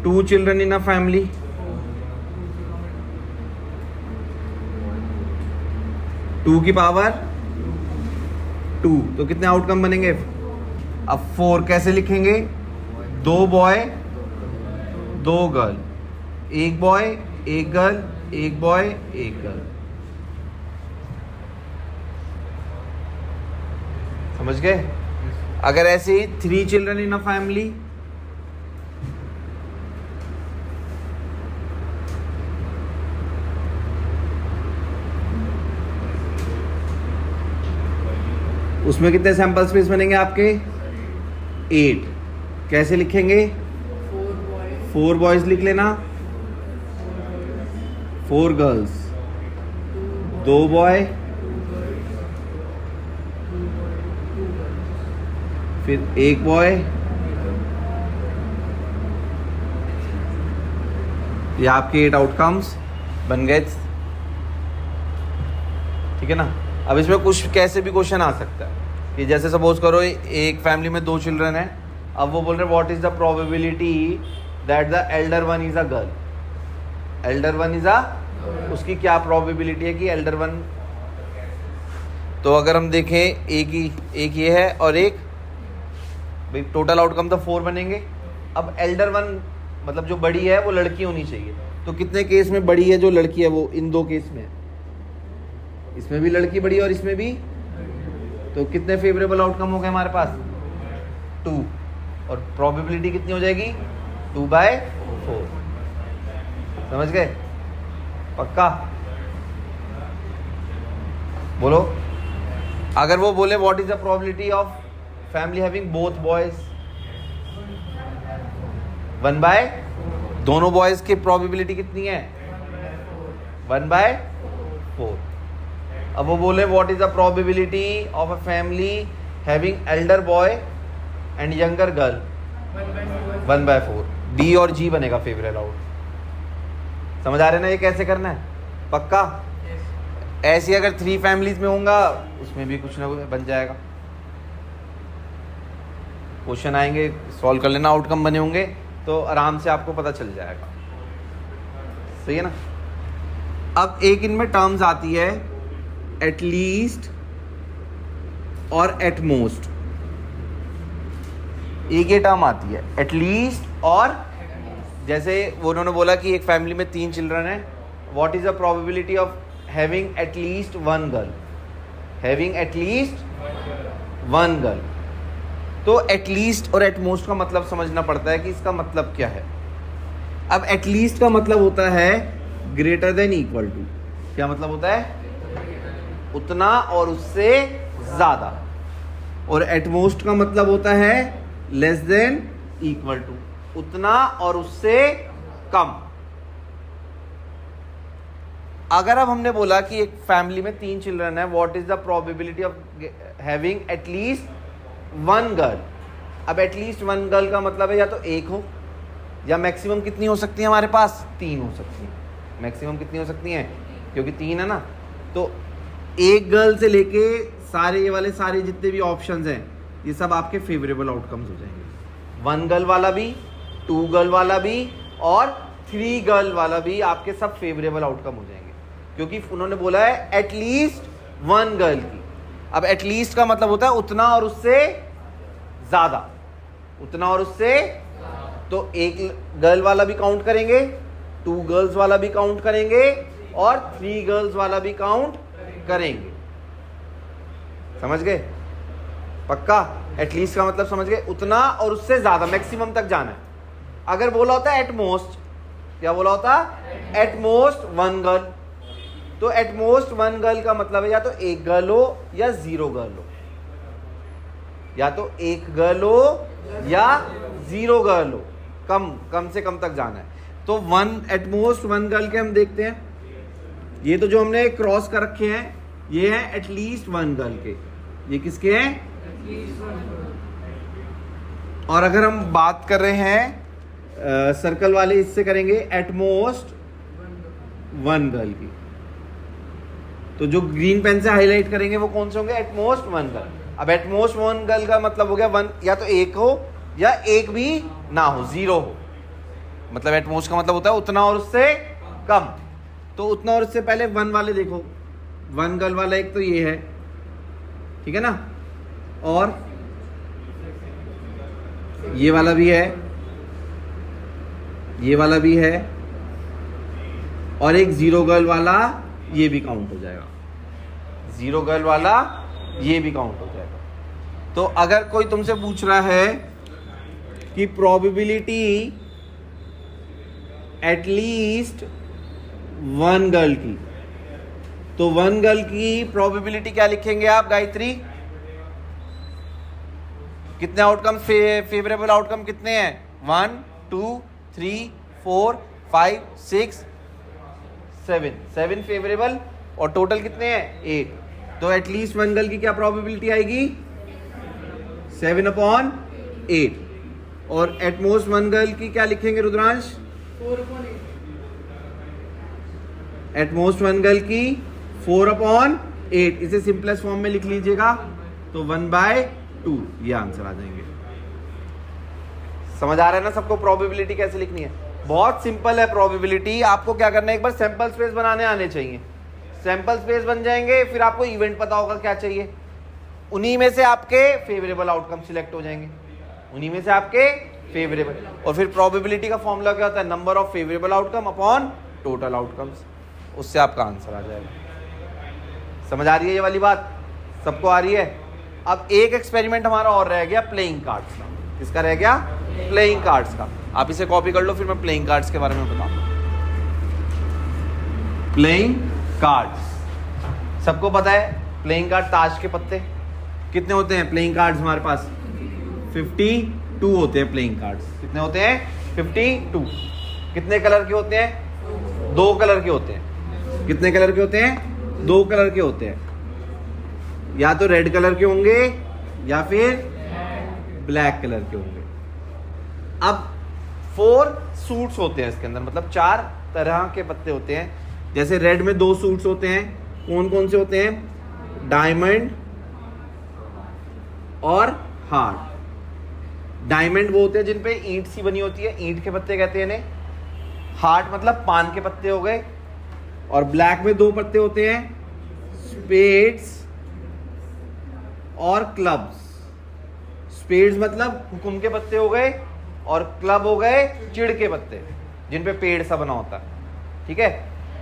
2 children in a family, two की पावर 2, तो कितने आउटकम बनेंगे। अब 4 कैसे लिखेंगे, 2 boy 2 girl, 1 boy 1 girl, 1 boy 1 girl. समझ गए। अगर ऐसे ही 3 चिल्ड्रन इन अ फैमिली, उसमें कितने सैंपल स्पेस बनेंगे आपके, 8। कैसे लिखेंगे, 4 बॉयज लिख लेना, 4 गर्ल्स, 2 बॉय, फिर 1 बॉय। ये आपके 8 आउटकम्स बन गए, ठीक है ना। अब इसमें कुछ कैसे भी क्वेश्चन आ सकता है कि जैसे सपोज करो एक फैमिली में 2 चिल्ड्रन है, अब वो बोल रहे what is the probability that the Elder one is a girl. Elder one is a, उसकी क्या प्रोबेबिलिटी है कि एल्डर वन। तो अगर हम देखें एक ये है और एक, भाई टोटल आउटकम तो 4 बनेंगे। अब एल्डर वन मतलब जो बड़ी है वो लड़की होनी चाहिए, तो कितने केस में बड़ी है जो लड़की है, वो इन 2 केस में, इसमें भी लड़की बड़ी और इसमें भी। तो कितने फेवरेबल आउटकम हो गए हमारे पास, 2, और प्रोबेबिलिटी कितनी हो जाएगी, 2/4। समझ गए, पक्का। बोलो, अगर वो बोले what is the probability of family having both boys, 1/, दोनों बॉयज की प्रोबेबिलिटी कितनी है, 1/4। अब वो बोले what is the probability of a family having Elder boy and younger girl, 1/4। D और जी बनेगा फेवरेबल आउट। समझ आ रहे ना ये कैसे करना है? पक्का? ऐसी अगर 3 फैमिलीज में होगा उसमें भी कुछ ना कुछ बन जाएगा। क्वेश्चन आएंगे, सॉल्व कर लेना, आउटकम बने होंगे तो आराम से आपको पता चल जाएगा। सही है ना? अब एक इनमें टर्म्स आती है एटलीस्ट और एटमोस्ट। एक ये टर्म आती है एटलीस्ट और, जैसे उन्होंने बोला कि एक फैमिली में 3 चिल्ड्रन है, what is the probability of having at least 1 girl? Having at least 1 girl. तो एटलीस्ट और एटमोस्ट का मतलब समझना पड़ता है कि इसका मतलब क्या है। अब एटलीस्ट का मतलब होता है ग्रेटर देन इक्वल टू। क्या मतलब होता है? उतना और उससे ज्यादा। और एटमोस्ट का मतलब होता है लेस देन इक्वल टू, उतना और उससे कम। अगर अब हमने बोला कि एक फैमिली में 3 चिल्ड्रन है, what is the probability of having at least 1 girl. अब एटलीस्ट 1 गर्ल का मतलब है या तो 1 हो, या मैक्सिमम कितनी हो सकती है हमारे पास? 3 हो सकती है। मैक्सिमम कितनी हो सकती हैं? क्योंकि 3 है ना, तो 1 गर्ल से लेके सारे ये वाले सारे जितने भी ऑप्शंस हैं ये सब आपके फेवरेबल आउटकम्स हो जाएंगे। 1 गर्ल वाला भी, 2 गर्ल वाला भी और 3 गर्ल वाला भी आपके सब फेवरेबल आउटकम हो जाएंगे, क्योंकि उन्होंने बोला है एटलीस्ट 1 गर्ल की। अब एटलीस्ट का मतलब होता है उतना और उससे ज्यादा, उतना और उससे, तो 1 गर्ल वाला भी काउंट करेंगे, 2 गर्ल्स वाला भी काउंट करेंगे और 3 गर्ल्स वाला भी काउंट करेंगे। समझ गए? पक्का? एटलीस्ट का मतलब समझ गए? उतना और उससे ज्यादा, मैक्सिमम तक जाना है। अगर बोला होता है एटमोस्ट, क्या बोला होता? At most 1 girl. तो एटमोस्ट 1 गर्ल का मतलब है या तो 1 गर्ल हो या 0 गर्ल हो, या तो 1 गर्ल हो या 0 गर्ल हो, कम से कम तक जाना है। तो एटमोस्ट 1 गर्ल के हम देखते हैं, ये तो जो हमने क्रॉस कर रखे हैं ये है एटलीस्ट 1 गर्ल के, ये किसके हैं? और अगर हम बात कर रहे हैं सर्कल वाले, इससे करेंगे एटमोस्ट 1 गर्ल की, तो जो ग्रीन पेन से हाईलाइट करेंगे वो कौन से होंगे? At most 1 girl. अब एटमोस्ट 1 गर्ल का मतलब हो गया 1, या तो 1 हो या 1 भी ना हो, 0 हो। मतलब एटमोस्ट का मतलब होता है उतना और उससे कम। तो उतना और उससे पहले 1 वाले देखो, 1 गर्ल वाला एक तो ये है, ठीक है ना, और ये वाला भी है, ये वाला भी है, और एक 0 गर्ल वाला ये भी काउंट हो जाएगा। 0 गर्ल वाला ये भी काउंट हो जाएगा। तो अगर कोई तुमसे पूछ रहा है कि प्रोबेबिलिटी एटलीस्ट 1 गर्ल की, तो 1 गर्ल की प्रोबेबिलिटी क्या लिखेंगे आप गायत्री? कितने आउटकम फेवरेबल आउटकम कितने हैं? 1 2 3 4 5 6 7 फेवरेबल, और टोटल कितने हैं? 8। तो एटलीस्ट 1 गर्ल की क्या प्रोबेबिलिटी आएगी? 7/8। और एटमोस्ट 1 गर्ल की क्या लिखेंगे रुद्रांश? 4/8। एटमोस्ट 1 गर्ल की 4/8। इसे सिंपलेस्ट फॉर्म में लिख लीजिएगा, तो 1/2 ये आंसर आ जाएंगे। समझ आ रहा है ना सबको प्रोबेबिलिटी कैसे लिखनी है? बहुत सिंपल है प्रोबेबिलिटी। आपको क्या करना है, एक बार सैंपल स्पेस बनाने आने चाहिए। सैंपल स्पेस बन जाएंगे, फिर आपको इवेंट पता होगा क्या चाहिए, उन्हीं में से आपके फेवरेबल आउटकम सिलेक्ट हो जाएंगे, उन्हीं में से आपके फेवरेबल। और फिर प्रोबेबिलिटी का फॉर्मूला क्या होता है? Number of favourable outcome upon total outcomes, उससे आपका आंसर आ जाएगा। समझ आ रही है ये वाली बात? सबको आ रही है? अब एक एक्सपेरिमेंट हमारा और रह गया प्लेइंग कार्ड्स का। किसका रह गया? प्लेइंग कार्ड्स का। आप इसे कॉपी कर लो, फिर मैं प्लेइंग कार्ड्स के बारे में बताऊंगा। प्लेइंग कार्ड्स सबको पता है, प्लेइंग कार्ड ताश के पत्ते। कितने होते हैं प्लेइंग कार्ड्स हमारे पास? 52 होते हैं प्लेइंग कार्ड्स। कितने होते हैं? 52। कितने कलर के होते हैं? 2 कलर के होते हैं। कितने कलर के होते हैं? 2 कलर के होते हैं। या तो रेड कलर के होंगे या फिर ब्लैक कलर के होंगे। अब 4 सूट्स होते हैं इसके अंदर, मतलब 4 तरह के पत्ते होते हैं। जैसे रेड में 2 सूट्स होते हैं, कौन कौन से होते हैं? डायमंड और हार्ट। डायमंड वो होते हैं जिन पे ईंट सी बनी होती है, ईंट के पत्ते कहते हैं इन्हें। हार्ट मतलब पान के पत्ते हो गए। और ब्लैक में 2 पत्ते होते हैं, स्पेड्स और क्लब्स। स्पेड्स मतलब हुकुम के पत्ते हो गए, और क्लब हो गए चिड़ के पत्ते, जिन पे पेड़ सा बना होता है। ठीक है,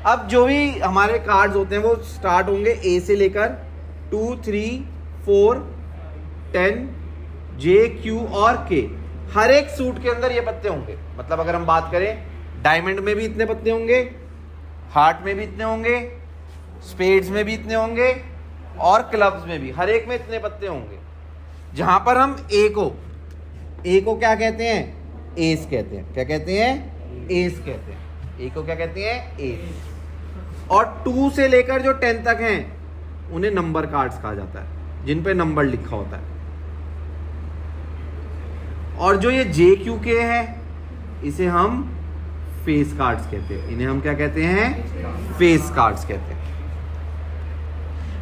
अब जो भी हमारे कार्ड्स होते हैं वो स्टार्ट होंगे ए से लेकर 2, 3, 4, 10, जे, क्यू और के। हर एक सूट के अंदर ये पत्ते होंगे। मतलब अगर हम बात करें, डायमंड में भी इतने पत्ते होंगे, हार्ट में भी इतने होंगे, स्पेड्स में भी इतने होंगे, और क्लब्स में भी, हर एक में इतने पत्ते होंगे। जहां पर हम ए को क्या कहते हैं? एस कहते हैं। क्या कहते हैं? एस कहते हैं। ए को क्या कहते हैं? एस। और 2 से लेकर जो 10 तक हैं उन्हें नंबर कार्ड्स कहा जाता है, जिन पे नंबर लिखा होता है। और जो ये जे क्यू के है, इसे हम फेस कार्ड्स कहते हैं। इन्हें हम क्या कहते हैं? फेस कार्ड्स कहते हैं।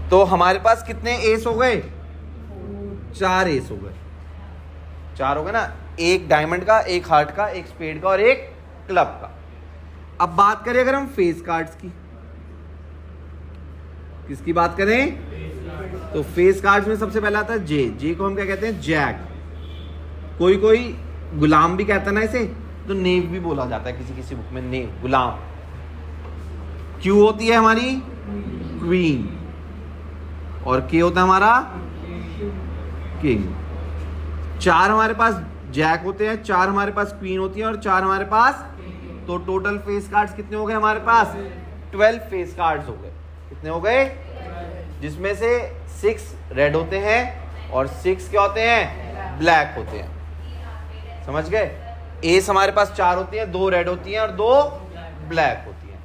तो हमारे पास कितने एस हो गए? 4 एस हो गए। 4 हो गए ना, एक डायमंड का, एक हार्ट का, एक स्पेड का और एक क्लब का। अब बात करें अगर हम फेस कार्ड्स की, किसकी बात करें? तो फेस कार्ड्स में सबसे पहला आता है जे को हम क्या कहते हैं? जैक। कोई गुलाम भी कहता है ना इसे, तो नेव भी बोला जाता है किसी किसी बुक में, नेव, गुलाम। क्यू होती है हमारी क्वीन, और के होता है हमारा किंग। 4 हमारे पास जैक होते हैं, 4 हमारे पास क्वीन होती है, और 4 हमारे पास, तो टोटल फेस कार्ड्स कितने हो गए हमारे पास? 12 फेस कार्ड्स हो गए। कितने हो गए? जिसमें से 6 रेड होते हैं और 6 क्या होते हैं? ब्लैक होते हैं। समझ गए? एस हमारे पास 4 होती हैं, 2 रेड होती हैं और 2 ब्लैक होती हैं।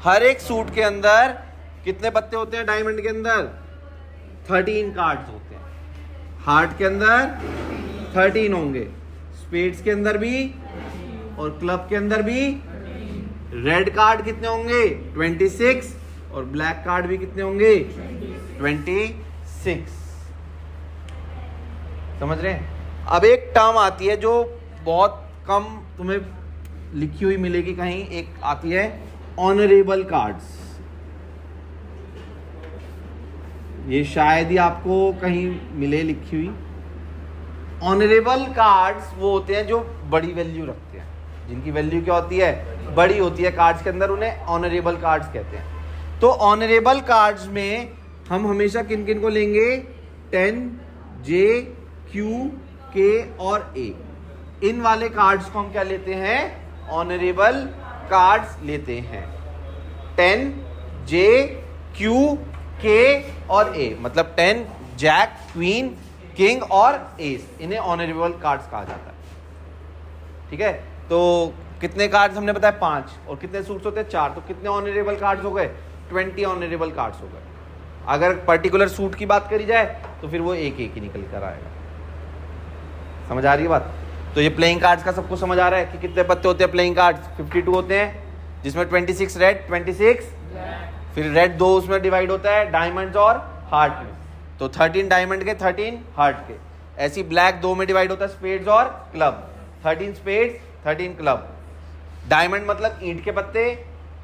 हर एक सूट के अंदर कितने पत्ते होते हैं? डायमंड के अंदर 13 कार्ड्स होते हैं, हार्ट के अंदर 13 होंगे, स्पेड्स के अंदर भी और क्लब के अंदर भी। रेड कार्ड कितने होंगे? 26, और ब्लैक कार्ड भी कितने होंगे? 26। समझ रहे हैं? अब एक टर्म आती है जो बहुत कम तुम्हें लिखी हुई मिलेगी कहीं, एक आती है ऑनरेबल कार्ड्स। ये शायद ही आपको कहीं मिले लिखी हुई। ऑनरेबल कार्ड्स वो होते हैं जो बड़ी वैल्यू रखते हैं, जिनकी वैल्यू क्या होती है? बड़ी होती है कार्ड्स के अंदर, उन्हें ऑनरेबल कार्ड्स कहते हैं। तो ऑनरेबल कार्ड्स में हम हमेशा किन किन को लेंगे? 10, जे, क्यू, के और ए। इन वाले कार्ड्स को हम क्या लेते हैं? ऑनरेबल कार्ड्स लेते हैं। 10, जे, क्यू, के और ए, मतलब 10, जैक, क्वीन, किंग और एस, इन्हें ऑनरेबल कार्ड्स कहा जाता है। ठीक है, तो कितने कार्ड्स हमने बताया? 5, और कितने सूट्स होते हैं? 4। तो कितने ऑनरेबल कार्ड्स हो गए? 20 ऑनरेबल कार्ड्स हो गए। अगर पर्टिकुलर सूट की बात करी जाए तो फिर वो एक ही निकल कर आएगा। समझ आ रही है बात? तो ये प्लेइंग कार्ड्स का सबको समझ आ रहा है कि कितने पत्ते होते हैं प्लेइंग कार्ड्स? 52 होते हैं, जिसमें 26 रेड, 26 फिर रेड 2 उसमें डिवाइड होता है डायमंड्स और हार्ट में, तो 13 डायमंड के, 13 हार्ट के। ऐसी ब्लैक 2 में डिवाइड होता है स्पेड्स और क्लब, 13 स्पेड्स, 13 क्लब। डायमंड मतलब ईंट के पत्ते,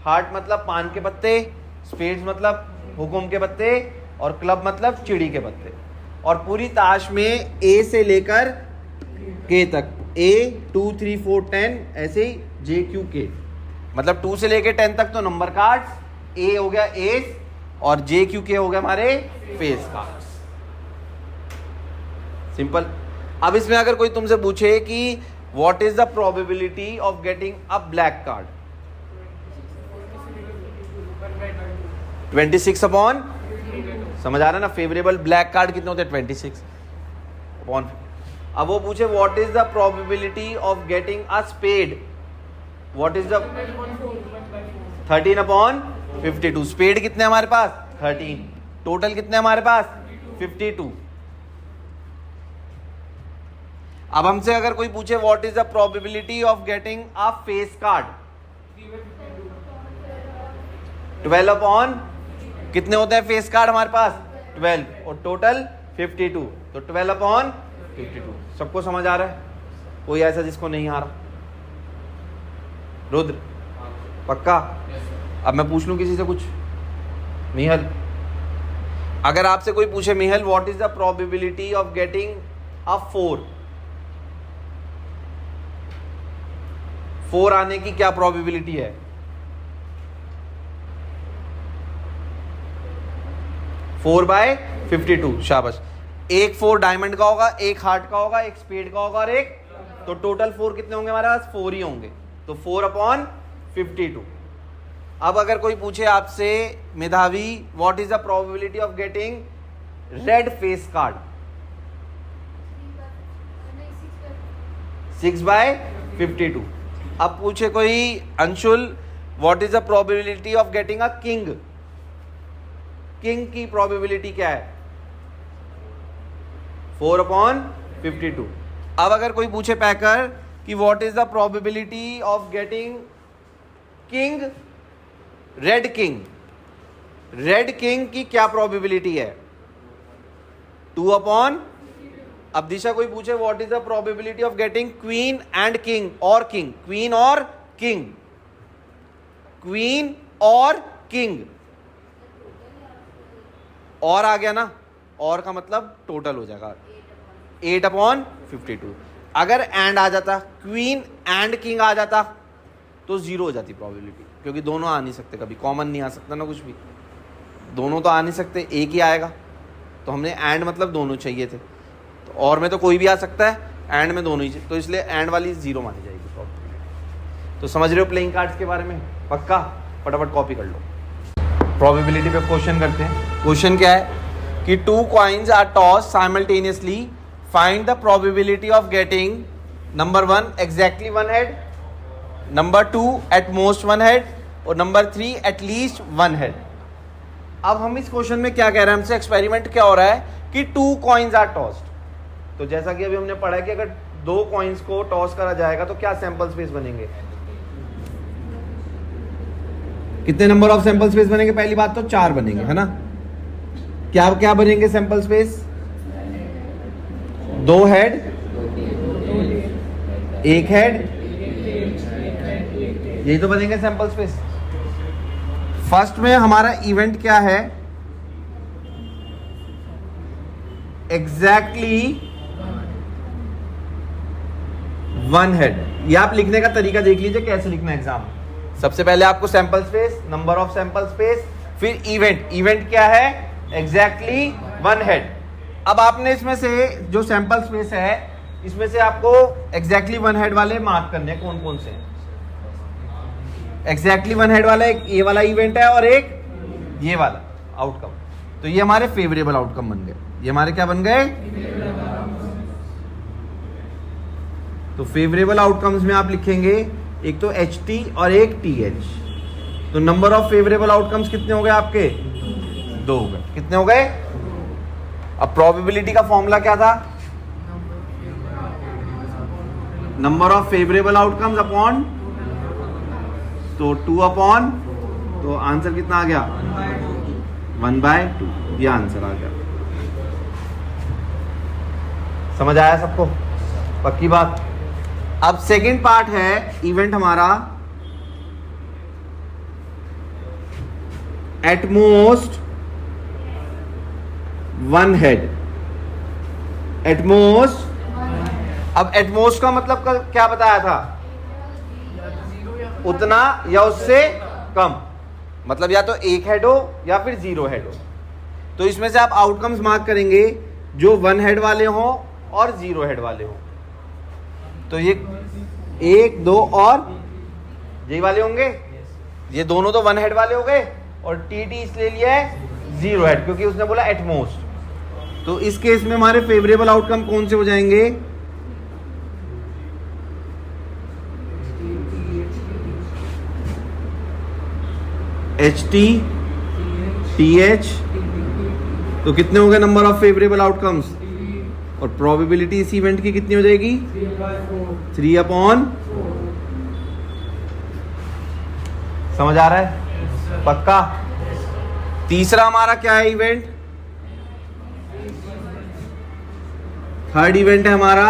हार्ट मतलब पान के पत्ते, स्पेड्स मतलब हुकुम के पत्ते, और क्लब मतलब चिड़ी के पत्ते। और पूरी ताश में ए से लेकर के तक, ए 2 3 4 10, ऐसे ही जे क्यू के, मतलब 2 से लेकर 10 तक तो नंबर कार्ड्स, ए हो गया एस, और जे क्यू के हो गए हमारे फेस कार्ड्स। सिंपल। अब इसमें अगर कोई तुमसे पूछे कि what is the probability of getting a black card? 26 upon, समझ आ रहा है ना? फेवरेबल ब्लैक कार्ड कितने होते हैं? 26 अपॉन। अब वो पूछे what is the probability of getting a spade? What is the 13 upon 52। Spade कितने हमारे पास? 13। टोटल कितने हमारे पास? 52। अब हमसे अगर कोई पूछे what is the probability of getting a face card, 12 upon कितने होते हैं फेस कार्ड हमारे पास 12 और टोटल 52, तो 12 अपॉन 52। सबको समझ आ रहा है? कोई ऐसा जिसको नहीं आ रहा? रुद्र पक्का? अब मैं पूछ लूं किसी से कुछ, मिहल, अगर आपसे कोई पूछे मिहल what is the probability of getting a 4 आने की क्या प्रोबेबिलिटी है? 4/52। शाबाश। एक 4 डायमंड का होगा, एक हार्ट का होगा, एक स्पेड का होगा और एक, तो टोटल 4 कितने होंगे हमारे पास? 4 ही होंगे, तो 4 अपॉन 52। अब अगर कोई पूछे आपसे मेधावी what is the probability of getting red face card, 6/52। अब पूछे कोई Anshul what is the probability of getting a king, king की प्रोबेबिलिटी क्या है? 4 अपॉन 52। अब अगर कोई पूछे पैकर कि what is the probability of getting king, red king, red king की क्या प्रोबेबिलिटी है? 2 अपॉन, अब दिशा कोई पूछे what is the probability of getting queen and king और किंग, क्वीन और किंग, क्वीन और किंग, और आ गया ना, और का मतलब टोटल हो जाएगा 8 अपॉन 52। अगर एंड आ जाता, क्वीन एंड किंग आ जाता तो 0 हो जाती प्रोबेबिलिटी, क्योंकि दोनों आ नहीं सकते, कभी कॉमन नहीं आ सकता ना कुछ भी, दोनों तो आ नहीं सकते, एक ही आएगा, तो हमने एंड मतलब दोनों चाहिए थे, तो और में तो कोई भी आ सकता है, एंड में दोनों ही, तो इसलिए एंड वाली 0 मानी जाएगी प्रोबेबिलिटी। तो समझ रहे हो प्लेइंग कार्ड्स के बारे में? पक्का? फटाफट कॉपी कर लो। प्रोबेबिलिटी पे क्वेश्चन करते हैं। क्वेश्चन क्या है कि 2 coins are toss simultaneously, find the probability of getting number 1 exactly 1 head, number 2 at most 1 head और नंबर 3 एट लीस्ट 1 हेड। अब हम इस क्वेश्चन में क्या कह रहे हैं, हमसे एक्सपेरिमेंट क्या हो रहा है कि 2 कॉइन्स आर टॉस्ड। तो जैसा कि अभी हमने पढ़ा है कि अगर 2 कॉइन्स को टॉस करा जाएगा तो क्या सैंपल स्पेस बनेंगे? कितने नंबर ऑफ सैंपल स्पेस बनेंगे? पहली बात तो 4 बनेंगे, है ना? क्या क्या बनेंगे सैंपल स्पेस? 2 हेड, 1 हेड, यही तो बनेंगे सैंपल स्पेस। फर्स्ट में हमारा इवेंट क्या है? Exactly 1 head. ये आप लिखने का तरीका देख लीजिए कैसे लिखना है एग्जाम। सबसे पहले आपको sample space, number of sample space, फिर इवेंट। इवेंट क्या है? Exactly 1 head. अब आपने इसमें से जो सैंपल स्पेस है, इसमें से आपको एग्जैक्टली 1 हेड वाले मार्क करने हैं। कौन कौन से? एग्जैक्टली 1 हेड वाला एक ये वाला इवेंट है और एक ये वाला आउटकम। तो ये हमारे फेवरेबल आउटकम बन गए। ये हमारे क्या बन गए? तो फेवरेबल आउटकम्स में आप लिखेंगे एक तो HT और एक TH। तो नंबर ऑफ फेवरेबल आउटकम्स कितने हो गए आपके? 2 हो गए। कितने हो गए? अब प्रोबेबिलिटी का फॉर्मूला क्या था? Number of favourable outcomes upon, तो 2 अपॉन, तो आंसर कितना आ गया? 1/2। ये आंसर आ गया। समझ आया सबको? पक्की बात। अब सेकंड पार्ट है इवेंट हमारा एटमोस्ट 1 हेड। एटमोस्ट, अब एटमोस्ट का मतलब क्या बताया था? उतना या उससे कम, मतलब या तो 1 हेड हो या फिर 0 हेड हो। तो इसमें से आप आउटकम्स मार्क करेंगे जो 1 हेड वाले हो और 0 हेड वाले हो। तो ये 1, 2 और यही वाले होंगे। ये दोनों तो 1 हेड वाले हो गए और TT इसलिए लिया है 0 हेड, क्योंकि उसने बोला एटमोस्ट। तो इस केस में हमारे फेवरेबल आउटकम कौन से हो जाएंगे? HT, TH। तो कितने हो गए नंबर ऑफ फेवरेबल आउटकम्स? और प्रोबेबिलिटी इस इवेंट की कितनी हो जाएगी? 3/4। समझ आ रहा है? पक्का? तीसरा हमारा क्या है इवेंट? थर्ड इवेंट है हमारा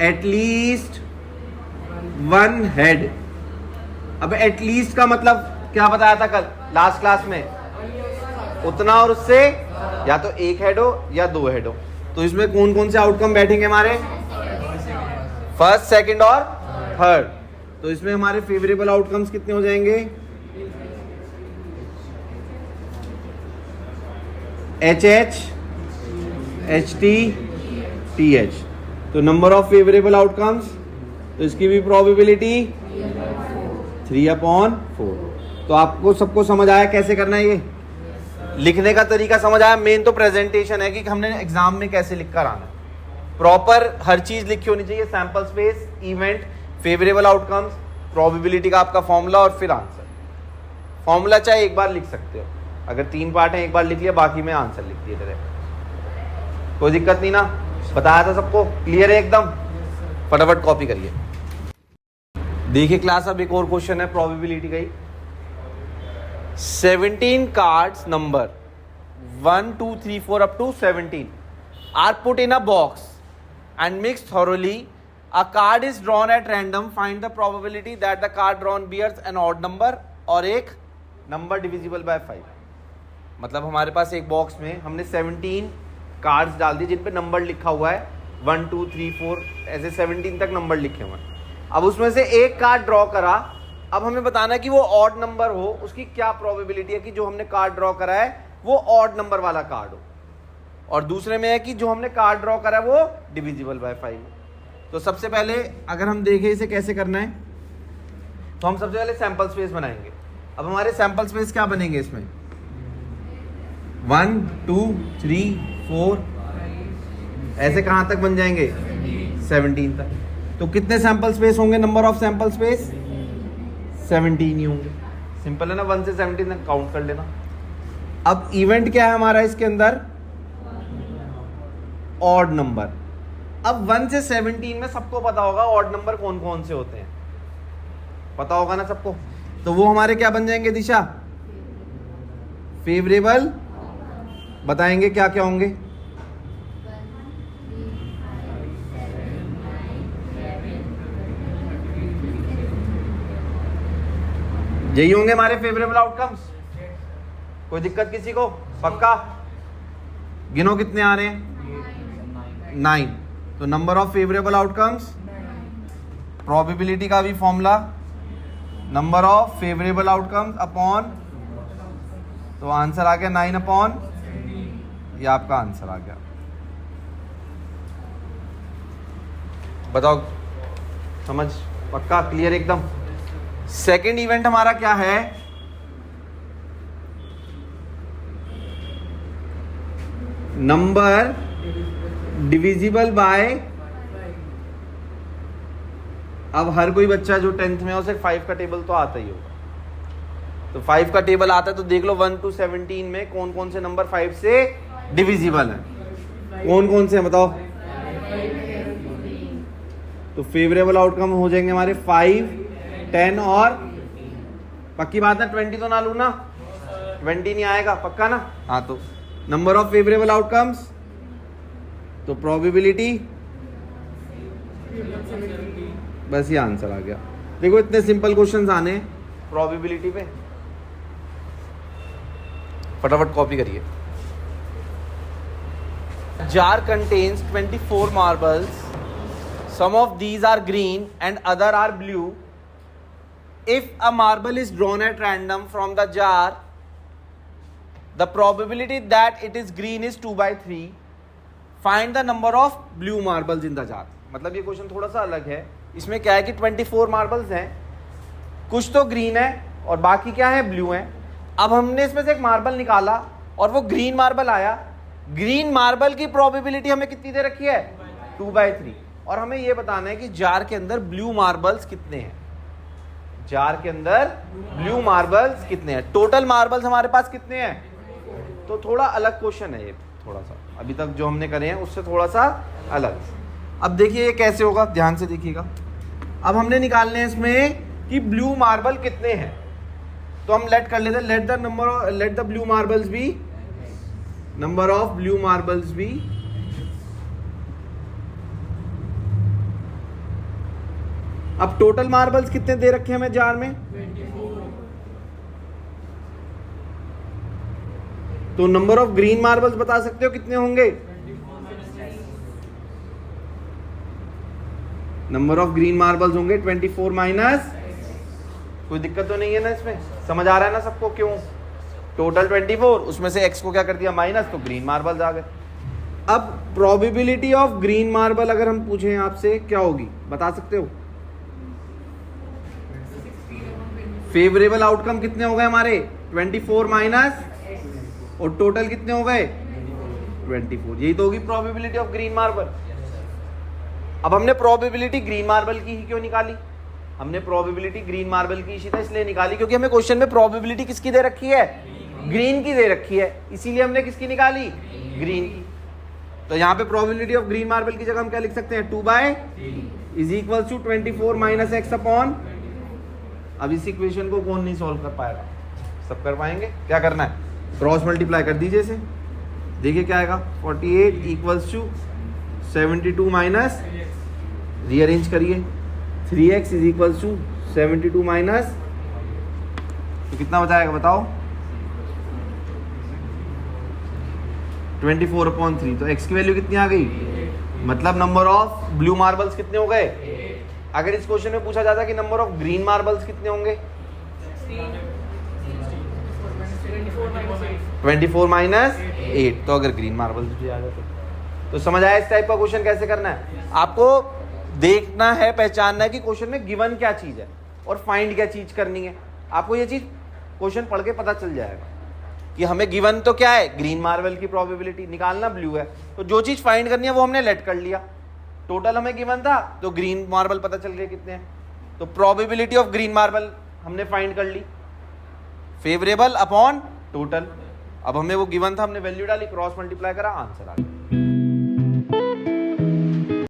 एटलीस्ट वन हेड। अब एटलीस्ट का मतलब क्या बताया था कल लास्ट क्लास में? उतना और उससे या तो एक हेड हो या दो हेड हो। तो इसमें कौन कौन से आउटकम बैठेंगे हमारे? फर्स्ट, सेकंड और थर्ड। तो इसमें हमारे फेवरेबल आउटकम्स कितने हो जाएंगे? HH, HT, TH। तो नंबर ऑफ फेवरेबल आउटकम्स, तो इसकी भी प्रोबेबिलिटी 3/4। तो आपको सबको समझ आया कैसे करना है? ये लिखने का तरीका समझ आया? मेन तो प्रेजेंटेशन है कि हमने एग्जाम में कैसे लिख कर आना। प्रॉपर हर चीज लिखी होनी चाहिए, sample space, event, favourable outcomes, probability का आपका फॉर्मूला और फिर आंसर। फॉर्मूला चाहे एक बार लिख सकते हो, अगर 3 पार्ट है एक बार लिख लिया, बाकी में आंसर लिख दिए तेरे। कोई दिक्कत नहीं ना? बताया था सबको? क्लियर है एकदम? फटाफट कॉपी करिए। देखिए क्लास, अब एक और क्वेश्चन है प्रोबेबिलिटी का ही। 17 cards number 1, 2, 3, 4 up to 17 are put in a box and mixed thoroughly. A card is drawn at random. Find the probability that the card drawn bears an odd number और एक number divisible by 5। मतलब हमारे पास एक box में हमने 17 cards डाल दिए जिन पे नंबर लिखा हुआ है 1, 2, 3, 4 ऐसे 17 तक नंबर लिखे हुए हैं। अब उसमें से एक कार्ड ड्रॉ करा। अब हमें बताना है कि वो ऑड नंबर हो, उसकी क्या प्रोबेबिलिटी है कि जो हमने कार्ड ड्रॉ करा है वो ऑड नंबर वाला कार्ड हो, और दूसरे में है कि जो हमने कार्ड ड्रॉ करा है वो डिविजिबल बाय 5 हो। तो सबसे पहले अगर हम देखें इसे कैसे करना है, तो हम सबसे पहले सैंपल स्पेस बनाएंगे। अब हमारे सैंपल स्पेस क्या बनेंगे इसमें? 1, 2, 3, 4 ऐसे कहां तक बन जाएंगे? 17 तक। तो कितने सैंपल स्पेस होंगे? नंबर ऑफ सैंपल स्पेस 17 ही होंगे। सिंपल है ना? 1 से 17 तक काउंट कर लेना। अब इवेंट क्या है हमारा इसके अंदर? Odd number. अब 1 से 17 में सबको पता होगा ऑड नंबर कौन कौन से होते हैं, पता होगा ना सबको? तो वो हमारे क्या बन जाएंगे दिशा? फेवरेबल। बताएंगे क्या क्या होंगे? यही होंगे हमारे फेवरेबल आउटकम्स। कोई दिक्कत किसी को? पक्का? गिनो कितने आ रहे हैं? 9। तो number of favourable outcomes, probability का भी formula, number of favourable outcomes upon, तो आंसर आ गया 9 अपॉन, ये आपका आंसर आ गया। बताओ, समझ? पक्का? क्लियर एकदम? सेकेंड इवेंट हमारा क्या है? Number divisible by. अब हर कोई बच्चा जो 10th में हो उसे 5 का टेबल तो आता ही होगा। तो 5 का टेबल आता है तो देख लो 1 to 17 में कौन कौन से नंबर 5 से डिविजिबल है, कौन कौन से हैं बताओ? तो फेवरेबल आउटकम हो जाएंगे हमारे 5, 10 और पक्की बात है 20 तो ना लू ना? 20 नहीं आएगा, पक्का ना? हाँ, तो नंबर ऑफ फेवरेबल आउटकम्स, तो प्रोबेबिलिटी, बस ये आंसर आ गया। देखो इतने सिंपल क्वेश्चंस आने प्रोबेबिलिटी पे, फटाफट कॉपी करिए। Jar contains 24 marbles. Some of these are green and other are blue. If a marble is drawn at random from the jar, the probability that it is green is 2/3. Find the number of blue marbles in the jar. मतलब ये question थोड़ा सा अलग है। इसमें क्या है कि 24 मार्बल्स हैं, कुछ तो ग्रीन है और बाकी क्या है? ब्लू है। अब हमने इसमें से एक मार्बल निकाला और वो ग्रीन मार्बल आया। ग्रीन मार्बल की प्रोबेबिलिटी हमें कितनी दे रखी है? 2/3। और हमें ये बताना है कि जार के अंदर ब्लू मार्बल्स कितने हैं। जार के अंदर ब्लू मार्बल्स कितने हैं? टोटल मार्बल्स हमारे पास कितने हैं? तो थोड़ा अलग क्वेश्चन है ये, थोड़ा सा अभी तक जो हमने करे हैं उससे थोड़ा सा अलग। अब देखिए ये कैसे होगा, ध्यान से देखिएगा। अब हमने निकालने हैं इसमें कि ब्लू मार्बल कितने हैं, तो हम लेट कर लेते हैं, let the blue marbles be, number of blue marbles be अब टोटल मार्बल्स कितने दे रखे हैं हमें जार में, 24। तो नंबर ऑफ ग्रीन मार्बल्स बता सकते हो कितने होंगे, 24 नंबर ऑफ ग्रीन मार्बल्स होंगे 24 माइनस, कोई दिक्कत तो नहीं है ना इसमें, समझ आ रहा है ना सबको, क्यों टोटल 24 उसमें से x को क्या कर दिया माइनस, तो ग्रीन मार्बल्स आ गए। अब प्रोबेबिलिटी ऑफ ग्रीन मार्बल अगर हम पूछें आपसे क्या होगी बता सकते हो, फेवरेबल आउटकम कितने हो गए हमारे 24 माइनस और टोटल कितने हो गए 24, यही तो होगी प्रोबेबिलिटी ऑफ ग्रीन मार्बल। अब हमने प्रोबेबिलिटी ग्रीन मार्बल की ही क्यों निकाली, हमने प्रोबेबिलिटी ग्रीन मार्बल की इसलिए निकाली क्योंकि हमें क्वेश्चन में प्रोबेबिलिटी किसकी दे रखी है, ग्रीन की दे रखी है, इसीलिए हमने किसकी निकाली, ग्रीन की। तो यहाँ पे प्रोबेबिलिटी ऑफ ग्रीन मार्बल की जगह हम क्या लिख सकते हैं, 2/3 is equal to 24 minus x upon, अब इस इक्वेशन को कौन नहीं सॉल्व कर पाएगा, सब कर पाएंगे। क्या करना है, क्रॉस मल्टीप्लाई कर दीजिए इसे, देखिए क्या आएगा, 48 इक्वल्स टू 72 माइनस, रीअरेंज करिए 3x is equals to 72 minus, तो कितना बचाएगा बताओ, 24/3, तो x की वैल्यू कितनी आ गई, मतलब नंबर ऑफ ब्लू मार्बल्स कितने हो गए। अगर इस क्वेश्चन में पूछा जाता कि नंबर ऑफ ग्रीन मार्बल्स कितने होंगे, 24 माइनस 8, तो अगर ग्रीन मार्बल्स भी आ जाते तो समझ आया इस टाइप का क्वेश्चन कैसे करना है। आपको देखना है, पहचानना है कि क्वेश्चन में गिवन क्या चीज है और फाइंड क्या चीज करनी है। आपको ये चीज क्वेश्चन पढ़ के पता चल जाएगा कि हमें गिवन तो क्या है, ग्रीन मार्बल की प्रोबेबिलिटी निकालना ब्लू है, तो जो चीज फाइंड करनी है वो हमने लेट कर लिया, टोटल हमें गिवन था तो ग्रीन मार्बल पता चल गए कितने हैं, तो प्रोबेबिलिटी ऑफ ग्रीन मार्बल हमने फाइंड कर ली, फेवरेबल अपॉन टोटल। अब हमें वो गिवन था, हमने वैल्यू डाली, क्रॉस मल्टीप्लाई करा, आंसर आ गया।